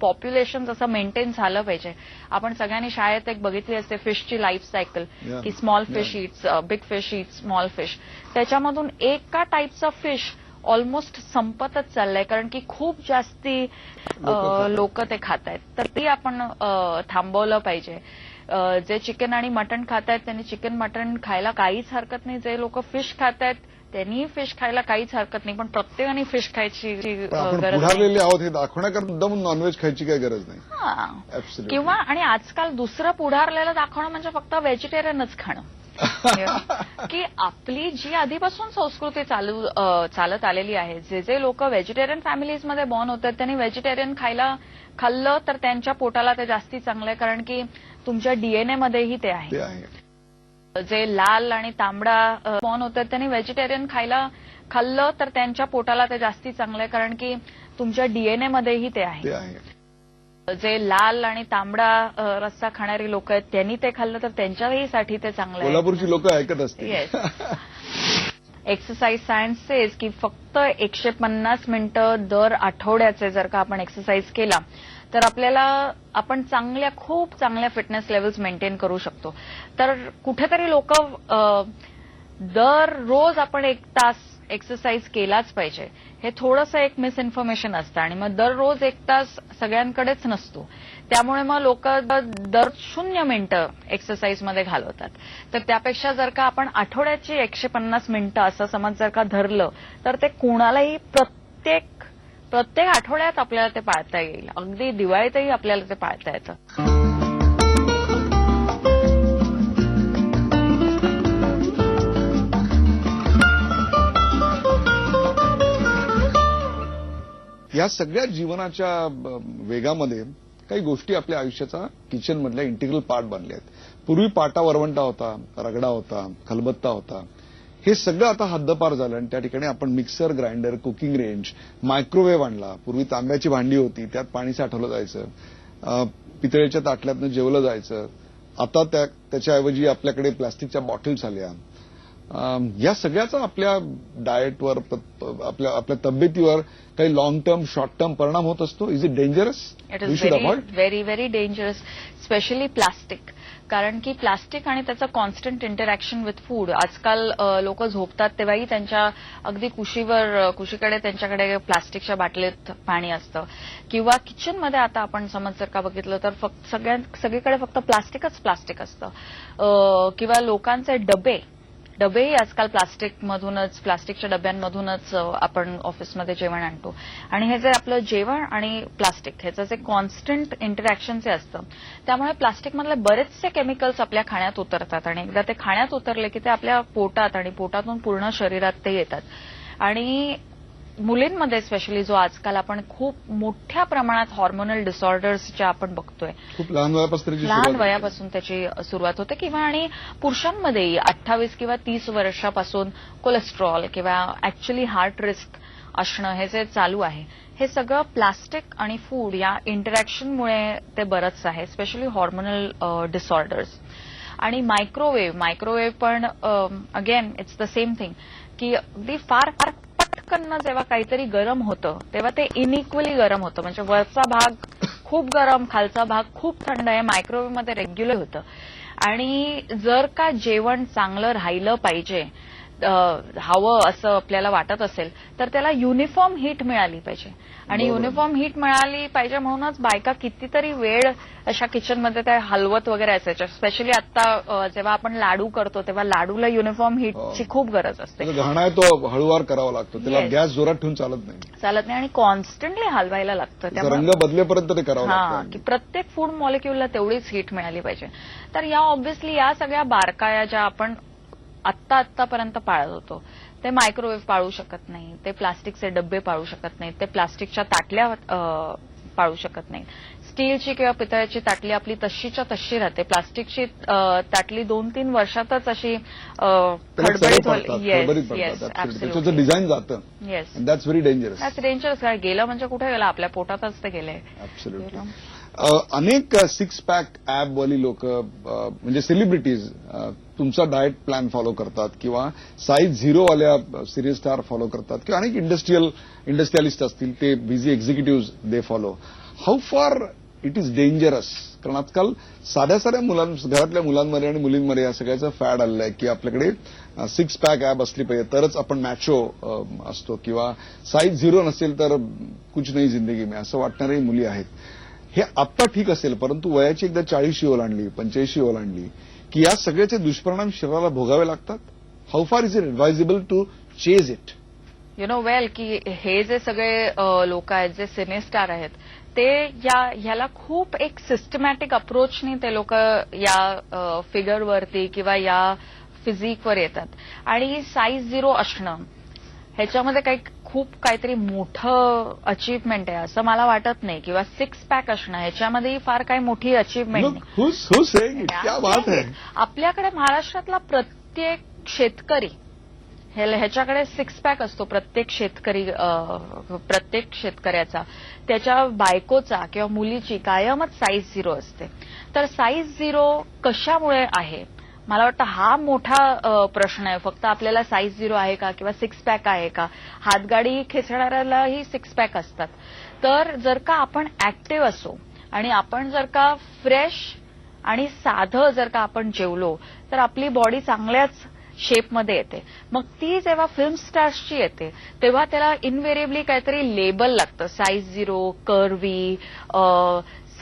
पॉप्युलेशन जसं मेंटेन झालं पाहिजे. आपण सगळ्यांनी शाळेत एक बघितली असते फिशची लाईफ सायकल की small fish it's big fish it's small fish. त्याच्यामधून एका टाईपचा फिश ऑलमोस्ट संपतच चाललंय कारण की खूप जास्ती लोक ते खात आहेत. तर ते आपण थांबवलं पाहिजे. जे चिकन आणि मटण खात आहेत त्यांनी चिकन मटण खायला काहीच हरकत नाही, जे लोक फिश खात आहेत त्यांनी फिश खायला काहीच हरकत नाही, पण प्रत्येकाने फिश खायची गरज नाही आहोत हे दाखवण्याकरता नॉनव्हेज खायची काही गरज नाही. किंवा आणि आजकाल दुसरं पुढारलेलं दाखवणं म्हणजे फक्त व्हेजिटेरियनच खाणं. की आपली जी आधीपासून संस्कृती चालत आलेली आहे, जे लोक व्हेजिटेरियन फॅमिलीजमध्ये बॉर्न होतात त्यांनी व्हेजिटेरियन खाल्लं तर त्यांच्या पोटाला ते जास्ती चांगलं आहे कारण की तुमच्या डीएनए मध्येही ते आहे. जे लाल आणि तांबडा बॉर्न होतात त्यांनी व्हेजिटेरियन खाल्लं तर त्यांच्या पोटाला ते जास्ती चांगलं आहे कारण की तुमच्या डीएनए मध्येही ते आहे. जे लाल आणि तांबडा रस्सा खाणारी लोक आहेत त्यांनी ते खाल्लं तर त्यांच्याही साठी ते चांगलं आहे. कोल्हापूरची लोक ऐकत असतील. एक्सरसाइज सायन्स सेज की फक्त 150 मिनिटं दर आठवड्याचे जर का आपण एक्सरसाइज केला तर आपल्याला आपण खूप चांगल्या फिटनेस लेवल्स मेंटेन करू शकतो. तर कुठेतरी लोक दररोज आपण 1 तास एक्सरसाइज केलाच पाहिजे हे थोडंसं एक मिसइन्फॉर्मेशन असतं आणि मग दररोज 1 तास सगळ्यांकडेच नसतो. त्यामुळे मग लोक दर 0 मिनिटं एक्सरसाइजमध्ये घालवतात. तर त्यापेक्षा जर का आपण आठवड्याची 150 मिनिटं असं समज जर का धरलं तर ते कोणालाही प्रत्येक आठवड्यात आपल्याला ते पाळता येईल. अगदी दिवाळीतही आपल्याला ते पाळता येतं. या सगळ्या जीवनाच्या वेगामध्ये काही गोष्टी आपल्या आयुष्याचा किचन मधल्या इंटिग्रल पार्ट बनले आहेत. पूर्वी पाटा वरवंटा होता, रगडा होता, खलबत्ता होता. हे सगळं आता हद्दपार झालं आणि त्या ठिकाणी आपण mixer, grinder, cooking range, microwave आणला. पूर्वी तांब्याची भांडी होती, त्यात पाणी साठवलं जायचं, पितळेच्या ताटल्यातनं जेवलं जायचं. आता त्याच्याऐवजी आपल्याकडे प्लास्टिकच्या बॉटल्स आल्या. या सगळ्याचा आपल्या डाएटवर, आपल्या तब्येतीवर काही लॉंग टर्म, शॉर्ट टर्म परिणाम होत असतो. Is it dangerous? It is very very dangerous, specially plastic. कारण की प्लास्टिक आणि त्याचं कॉन्स्टंट इंटरॅक्शन विथ फूड. आजकाल लोक झोपतात तेव्हाही त्यांच्या अगदी कुशीकडे त्यांच्याकडे प्लास्टिकच्या बाटलीत पाणी असतं. किंवा किचनमध्ये आता आपण समज जर का बघितलं तर सगळीकडे फक्त प्लास्टिक असतं. किंवा लोकांचे डबेही आजकाल प्लास्टिकच्या डब्यांमधूनच आपण ऑफिसमध्ये जेवण आणतो. आणि हे जे आपलं जेवण आणि प्लास्टिक ह्याचं जे कॉन्स्टंट इंटरॅक्शन जे असतं त्यामुळे प्लास्टिकमधले बरेचसे केमिकल्स आपल्या खाण्यात उतरतात आणि एकदा ते खाण्यात उतरले की ते आपल्या पोटात आणि पोटातून पूर्ण शरीरात ते येतात. आणि मुलींमध्ये स्पेशली जो आजकाल आपण खूप मोठ्या प्रमाणात हॉर्मोनल डिसऑर्डर्सच्या आपण बघतोय, खूप लहान वयापासून त्याची सुरुवात होते. किंवा आणि पुरुषांमध्येही 28 किंवा 30 वर्षापासून कोलेस्ट्रॉल किंवा ऍक्च्युअली हार्ट रिस्क असणं हे जे चालू आहे हे सगळं प्लास्टिक आणि फूड या इंटरॅक्शनमुळे ते बरंच आहे. Specially hormonal disorders. आणि मायक्रोवेव्ह पण again it's the same thing की अगदी फार पटकन जेव्हा काहीतरी गरम होतं तेव्हा ते इनइक्वली गरम होतं. म्हणजे वरचा भाग खूप गरम, खालचा भाग खूप थंड आहे. मायक्रोवेव्ह मध्ये रेग्युलर होतं. आणि जर का जेवण चांगलं राहिलं पाहिजे, हवं असं आपल्याला वाटत असेल तर त्याला युनिफॉर्म हीट मिळाली पाहिजे. आणि युनिफॉर्म हीट मिळाली पाहिजे म्हणूनच बायका कितीतरी वेळ अशा किचनमध्ये त्या हलवत वगैरे असायच्या. स्पेशली आता जेव्हा आपण लाडू करतो तेव्हा लाडूला युनिफॉर्म हीटची खूप गरज असते. घाणा तो हळूवार करावा लागतो, त्याला गॅस जोरात ठेवून चालत नाही आणि कॉन्स्टंटली हलवायला लागतं. रंग बदलेपर्यंत ते करावं लागतं की प्रत्येक फूड मॉलिक्युलला तेवढीच हीट मिळाली पाहिजे. तर या ऑब्व्हियसली या सगळ्या बारकाया ज्या आपण आत्तापर्यंत पाळत होतो ते मायक्रोवेव्ह पाळू शकत नाही, ते प्लास्टिकचे डब्बे पाळू शकत नाहीत, ते प्लास्टिकच्या ताटल्या पाळू शकत नाहीत. स्टीलची किंवा पितळ्याची ताटली आपली तशीच्या तशी राहते. प्लास्टिकची ताटली 2-3 वर्षातच अशी खडबडीत त्याचं डिझाईन जातं. Yes, that's very dangerous. गेलं म्हणजे कुठे गेलं, आपल्या पोटातच ते गेलंय. ऍब्सोल्युटली. अनेक 6 पॅक ऍप वाली लोक म्हणजे सेलिब्रिटीज तुमचा डाएट प्लॅन फॉलो करतात किंवा साईज 0 वाल्या सिरियल स्टार फॉलो करतात किंवा अनेक इंडस्ट्रियलिस्ट असतील ते busy executive they follow. How far it is dangerous? कारण आजकाल साध्या घरातल्या मुलांमध्ये आणि मुलींमध्ये या सगळ्याचं फॅड आलेलं आहे की आपल्याकडे 6 पॅक ऍप असली पाहिजे तरच आपण मॅचो असतो किंवा साईज 0 नसेल तर कुछ नाही जिंदगी में असं वाटणाऱ्याही मुली आहेत. हे आत्ता ठीक असेल, परंतु वयाची एकदा 40 ओलांडली, 85 ओलांडली की या सगळ्याचे दुष्परिणाम शरीराला भोगावे लागतात. How far is it advisable to chase it? You know well की हे जे सगळे लोक आहेत, जे सिने स्टार आहेत, ते ह्याला खूप एक सिस्टमॅटिक अप्रोचनी ते लोक या फिगरवरती किंवा या फिजिकवर येतात. आणि साईज 0 असणं ह्याच्यामध्ये खूप काहीतरी मोठं अचीवमेंट आहे असं मला वाटत नाही. किंवा 6 पॅक असणं ह्याच्यामध्ये फार काही मोठी अचीवमेंट नाही. आपल्याकडे महाराष्ट्रातला प्रत्येक शेतकरी ह्याच्याकडे 6 पॅक असतो. प्रत्येक शेतकऱ्याचा, त्याच्या बायकोचा किंवा मुलीची कायमच साईज 0 असते. तर साईज 0 कशामुळे आहे? मला वाटतं हा मोठा प्रश्न आहे. फक्त आपल्याला साईज 0 आहे का किंवा 6 पॅक आहे का? हातगाडी खेचणाऱ्यालाही 6 पॅक असतात. तर जर का आपण ऍक्टिव्ह असो आणि आपण जर का फ्रेश आणि साधं जर का आपण जेवलो तर आपली बॉडी चांगल्याच शेपमध्ये येते. मग ती जेव्हा फिल्म स्टार्सची येते तेव्हा त्याला इनव्हेरिएबली काहीतरी लेबल लागतं. Size 0, curvy,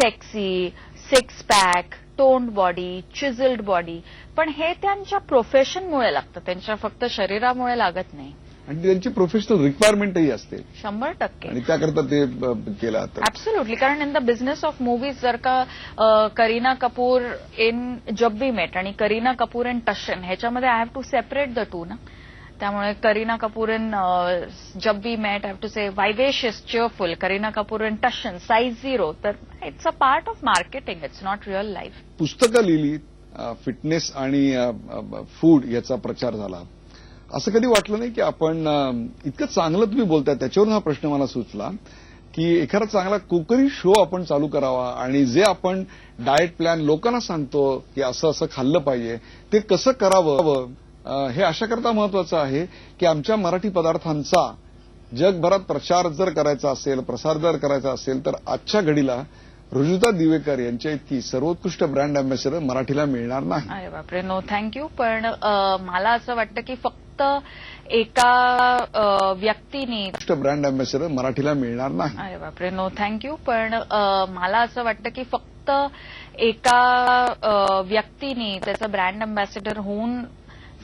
sexy, 6 pack, toned body, chiselled body. पण हे त्यांच्या प्रोफेशनमुळे लागतं, त्यांच्या फक्त शरीरामुळे लागत नाही. आणि त्यांची प्रोफेशनल रिक्वायरमेंटही असते 100%. आणि त्याकरता ते केलं जातं. ऍब्सोल्युटली. कारण in the business of movies जर का करीना कपूर इन जब वी मेट आणि करीना कपूर इन टशन ह्याच्यामध्ये I have to separate the two ना. त्यामुळे Kareena Kapoor in Jab We Met I have to say vivacious, cheerful. Kareena Kapoor in Tashan, size 0. तर it's a part of marketing, it's not real life. पुस्तकं लिहिली, fitness आणि फूड याचा प्रचार झाला. असं कधी वाटलं नाही की आपण इतकं चांगलं तुम्ही बोलताय, त्याच्यावरून हा प्रश्न मला सुचला की एखादा चांगला कुकरी शो आपण चालू करावा आणि जे आपण डाएट प्लॅन लोकांना सांगतो की असं असं खाल्लं पाहिजे ते कसं करावं, हे अशा करता महत्वाचं आहे की आमच्या मराठी पदार्थांचा जगभरात प्रचार जर करायचा असेल, प्रसार जर करायचा असेल तर आजच्या घडीला रुजुता दिवेकर यांच्या इतकी सर्वोत्कृष्ट ब्रँड अँबॅसेडर मराठीला मिळणार नाही. अरे बापरे, नो थँक्यू. पण मला असं वाटतं की फक्त एका व्यक्तीने ब्रँड अँबॅसेडर मराठीला मिळणार नाही. अरे बापरे, नो थँक्यू. पण मला असं वाटतं की फक्त एका व्यक्तीने त्याचं ब्रँड अँबॅसेडर होऊन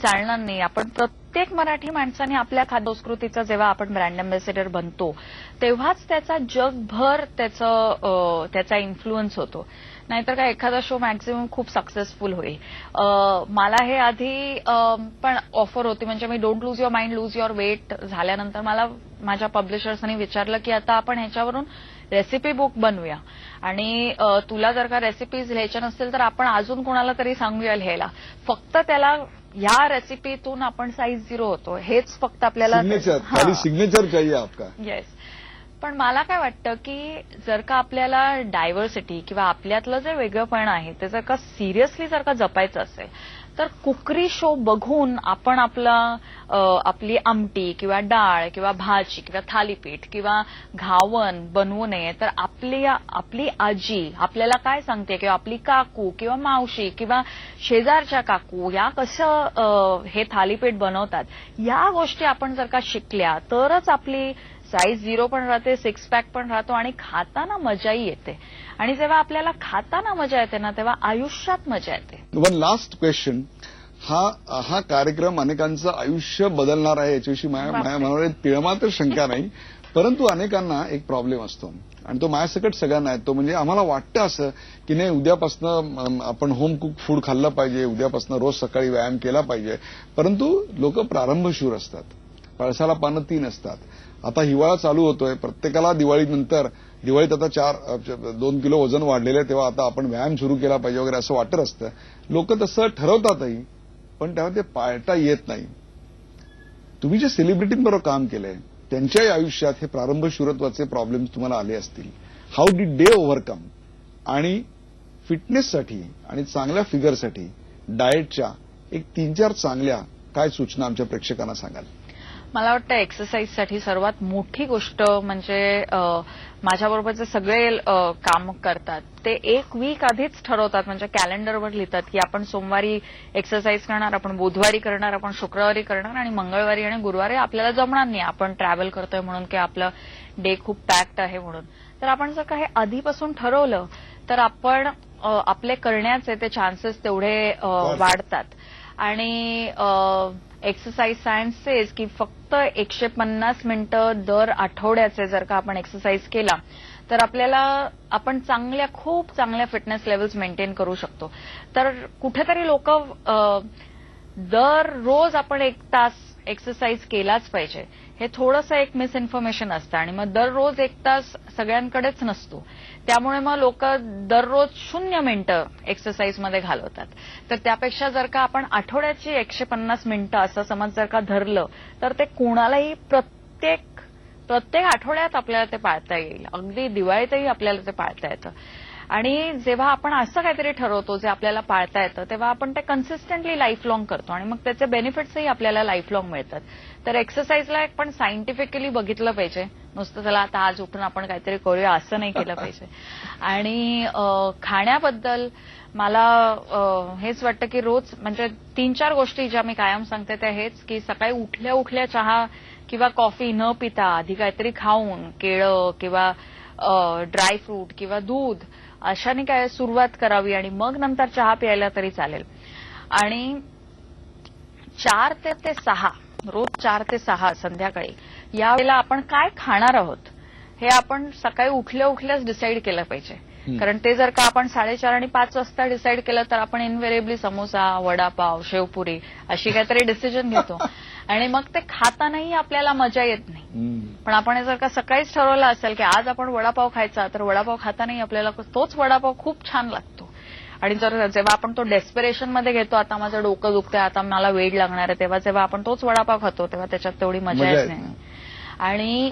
चालणार नाही. आपण प्रत्येक मराठी माणसाने आपल्या खाद्यसंस्कृतीचा जेव्हा आपण ब्रँड अँबॅसेडर बनतो तेव्हाच त्याचा जगभर त्याचा इन्फ्लुअन्स होतो. नाहीतर काय एखादा शो मॅक्झिमम खूप सक्सेसफुल होईल. मला हे आधी पण ऑफर होती, म्हणजे मी don't lose your mind lose your weight झाल्यानंतर मला माझ्या पब्लिशर्सनी विचारलं की आता आपण ह्याच्यावरून रेसिपी बुक बनवूया आणि तुला जर का रेसिपीज लिहायच्या नसतील तर आपण अजून कोणाला तरी सांगूया लिहायला. फक्त त्याला ह्या रेसिपीतून आपण साईज 0 होतो हेच फक्त आपल्याला सिग्नेचर चाहिए आपका. येस. पण मला काय वाटतं की जर का आपल्याला डायव्हर्सिटी किंवा आपल्यातलं जे वेगळंपण आहे ते जर का सिरियसली जर का जपायचं असेल तर कुकरी शो बघून आपण आपली आमटी किंवा डाळ किंवा भाजी किंवा थालीपीठ किंवा घावन बनवू नये. तर आपली आजी आपल्याला काय सांगते किंवा आपली काकू किंवा मावशी किंवा शेजारच्या काकू या कसं हे थालीपीठ बनवतात या गोष्टी आपण जर का शिकल्या तरच आपली साईज 0 पण राहते, 6 पॅक पण राहतो आणि खाताना मजाही येते. आणि जेव्हा आपल्याला खाताना मजा येते ना तेव्हा आयुष्यात मजा येते. One last question. हा कार्यक्रम अनेकांचं आयुष्य बदलणार आहे याच्याविषयी माझ्या मनावर तिळमात्र शंका नाही. परंतु अनेकांना एक प्रॉब्लेम असतो आणि तो माझ्यासकट सगळ्यांना आहे. तो म्हणजे आम्हाला वाटतं असं की नाही उद्यापासून आपण होम कुक फूड खाल्लं पाहिजे, उद्यापासून रोज सकाळी व्यायाम केला पाहिजे. परंतु लोक प्रारंभशूर असतात, पळसाला पानं 3 असतात. आता हिवाळा चालू होतोय, प्रत्येकाला दिवाळीत आता 2 किलो वजन वाढलेलं आहे तेव्हा आता आपण व्यायाम सुरू केला पाहिजे वगैरे असं वाटत असतं. लोक तसं ठरवतातही पण तेव्हा ते पाळता येत नाही. तुम्ही जे सेलिब्रिटींबरोबर काम केलंय त्यांच्याही आयुष्यात हे प्रारंभशूरत्वाचे प्रॉब्लेम्स तुम्हाला आले असतील. How did they overcome? आणि फिटनेससाठी आणि चांगल्या फिगरसाठी डाएटच्या एक 3-4 चांगल्या काय सूचना आमच्या प्रेक्षकांना सांगाल? मला वाटतं एक्सरसाइजसाठी सर्वात मोठी गोष्ट म्हणजे माझ्याबरोबर जे सगळे काम करतात ते 1 वीक आधीच ठरवतात, म्हणजे कॅलेंडरवर लिहितात की आपण सोमवारी एक्सरसाइज करणार, आपण बुधवारी करणार, आपण शुक्रवारी करणार आणि मंगळवारी आणि गुरुवारी आपल्याला जमणार नाही, आपण ट्रॅव्हल करतोय म्हणून की आपलं डे खूप पॅक्ड आहे म्हणून. तर आपण जर का हे आधीपासून ठरवलं तर आपण आपले करण्याचे ते चान्सेस तेवढे वाढतात. आणि एक्सरसाइज सायन्स सेज की फक्त 150 मिनिटं दर आठवड्याचे जर का आपण एक्सरसाइज केला तर आपण खूप चांगल्या फिटनेस लेवल्स मेंटेन करू शकतो. तर कुठेतरी लोक दररोज आपण 1 तास एक्सरसाइज केलाच पाहिजे हे थोडंसं एक मिसइन्फॉर्मेशन असतं आणि मग दररोज 1 तास सगळ्यांकडेच नसतो. त्यामुळे मग लोक दररोज 0 मिनिटं एक्सरसाइजमध्ये घालवतात. तर त्यापेक्षा जर का आपण आठवड्याची 150 मिनिटं असं समज जर का धरलं तर ते कोणालाही प्रत्येक आठवड्यात आपल्याला ते पाळता येईल. अगदी दिवाळीतही आपल्याला ते पाळता येतं. आणि जेव्हा आपण असं काहीतरी ठरवतो जे आपल्याला पाळता येतं तेव्हा आपण ते कन्सिस्टंटली लाईफ लॉंग करतो आणि मग त्याचे बेनिफिट्सही आपल्याला लाईफ लॉंग मिळतात. तर एक्सरसाइजला पण सायंटिफिकली बघितलं पाहिजे, नुसतं चला आता आज उठून आपण काहीतरी करूया असं नाही केलं पाहिजे. आणि खाण्याबद्दल मला हेच वाटतं की रोज म्हणजे 3-4 गोष्टी ज्या मी कायम सांगते त्या हेच की सकाळी उठल्या उठल्या चहा किंवा कॉफी न पिता आधी काहीतरी खाऊन केळं किंवा ड्रायफ्रूट किंवा दूध अशाने काय सुरुवात करावी आणि मग नंतर चहा प्यायला तरी चालेल. आणि 4 ते 6 रोज 4 ते 6 संध्याकाळी यावेळेला आपण काय खाणार आहोत हे आपण सकाळी उठल्या उठल्याच डिसाईड केलं पाहिजे. कारण ते जर का आपण 4:30 आणि 5 वाजता डिसाईड केलं तर आपण इनव्हेरिएबली समोसा, वडापाव, शेवपुरी अशी काहीतरी डिसिजन घेतो आणि मग ते खातानाही आपल्याला मजा येत नाही. पण आपण जर का सकाळीच ठरवलं असेल की आज आपण वडापाव खायचा तर वडापाव खातानाही आपल्याला तोच वडापाव खूप छान लागतो. आणि जर जेव्हा आपण तो डेस्पिरेशन मध्ये घेतो आता माझं डोकं दुखतंय, आता मला वेळ लागणार आहे, तेव्हा जेव्हा आपण तोच वडापाव खातो तेव्हा त्याच्यात तेवढी मजा येत नाही. आणि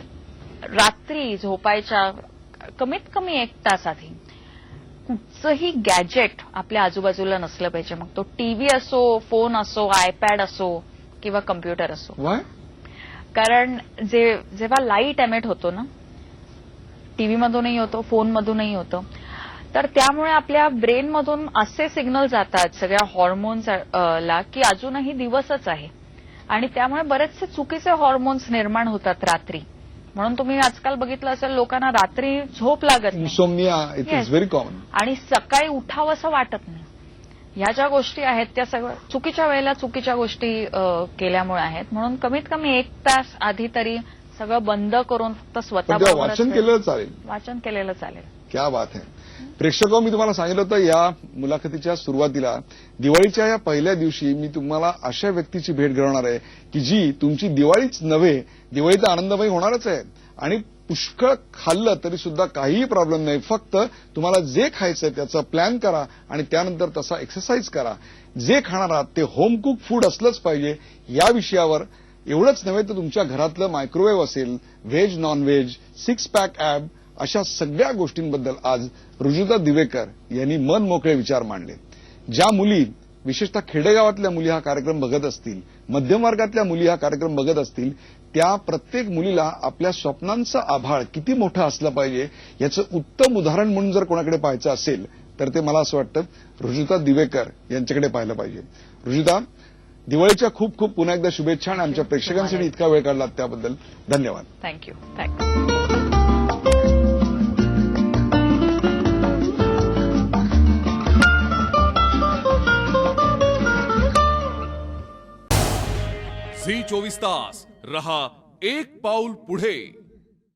रात्री झोपायच्या कमीत कमी 1 तास आधी कुठचंही गॅजेट आपल्या आजूबाजूला नसलं पाहिजे. मग तो टीव्ही असो, फोन असो, आयपॅड असो किंवा कम्प्युटर असो. कारण जेव्हा लाईट एमिट होतो ना, टीव्ही मधूनही होतो, फोन मधूनही होतो, तर त्यामुळे आपल्या ब्रेनमधून असे सिग्नल जातात सगळ्या हॉर्मोन्सला की अजूनही दिवसच आहे आणि त्यामुळे बरेचसे चुकीचे हॉर्मोन्स निर्माण होतात रात्री. म्हणून तुम्ही आजकाल बघितलं असेल लोकांना रात्री झोप लागत नाही, insomnia it is very common, आणि सकाळी उठावं असं वाटत नाही. ह्या ज्या गोष्टी आहेत त्या सगळ्या चुकीच्या वेळेला चुकीच्या गोष्टी केल्यामुळे आहेत. म्हणून कमीत कमी 1 तास आधी तरी सगळं बंद करून फक्त स्वतः वाचन केलेलं चालेल. वाचन केलेलं चालेल. क्या बात आहे. प्रेक्षक, मी तुम्हाला सांगितलं होतं या मुलाखतीच्या सुरुवातीला दिवाळीच्या या पहिल्या दिवशी मी तुम्हाला अशा व्यक्तीची भेट घडवणार आहे की जी तुमची दिवाळीच नव्हे, दिवाळीचा आनंदमय होणारच आहे. आणि पुष्कळ खाल्लं तरी सुद्धा काहीही प्रॉब्लेम नाही. फक्त तुम्हाला जे खायचंय त्याचा प्लॅन करा आणि त्यानंतर तसा एक्सरसाइज करा. जे खाणार आहात ते होम कुक फूड असलंच पाहिजे. या विषयावर एवढंच नव्हे तर तुमच्या घरातलं मायक्रोवेव्ह असेल, व्हेज नॉन व्हेज, 6 पॅक ॲब, अशा सगळ्या गोष्टींबद्दल आज रुजुता दिवेकर यांनी मन मोकळे विचार मांडले. ज्या मुली विशेषतः खेडेगावातल्या मुली हा कार्यक्रम बघत असतील, मध्यम वर्गातल्या मुली हा कार्यक्रम बघत असतील, त्या प्रत्येक मुलीला आपल्या स्वप्नांचं आभाळ किती मोठं असलं पाहिजे याचं उत्तम उदाहरण म्हणून जर कोणाकडे पाहायचं असेल तर ते मला असं वाटतं रुजुता दिवेकर यांच्याकडे पाहिलं पाहिजे. रुजुता, दिवाळीच्या खूप खूप पुन्हा एकदा शुभेच्छा आणि आमच्या प्रेक्षकांसाठी इतका वेळ काढलात त्याबद्दल धन्यवाद. थँक्यू. झी 24 तास रहा एक पाऊल पुढे.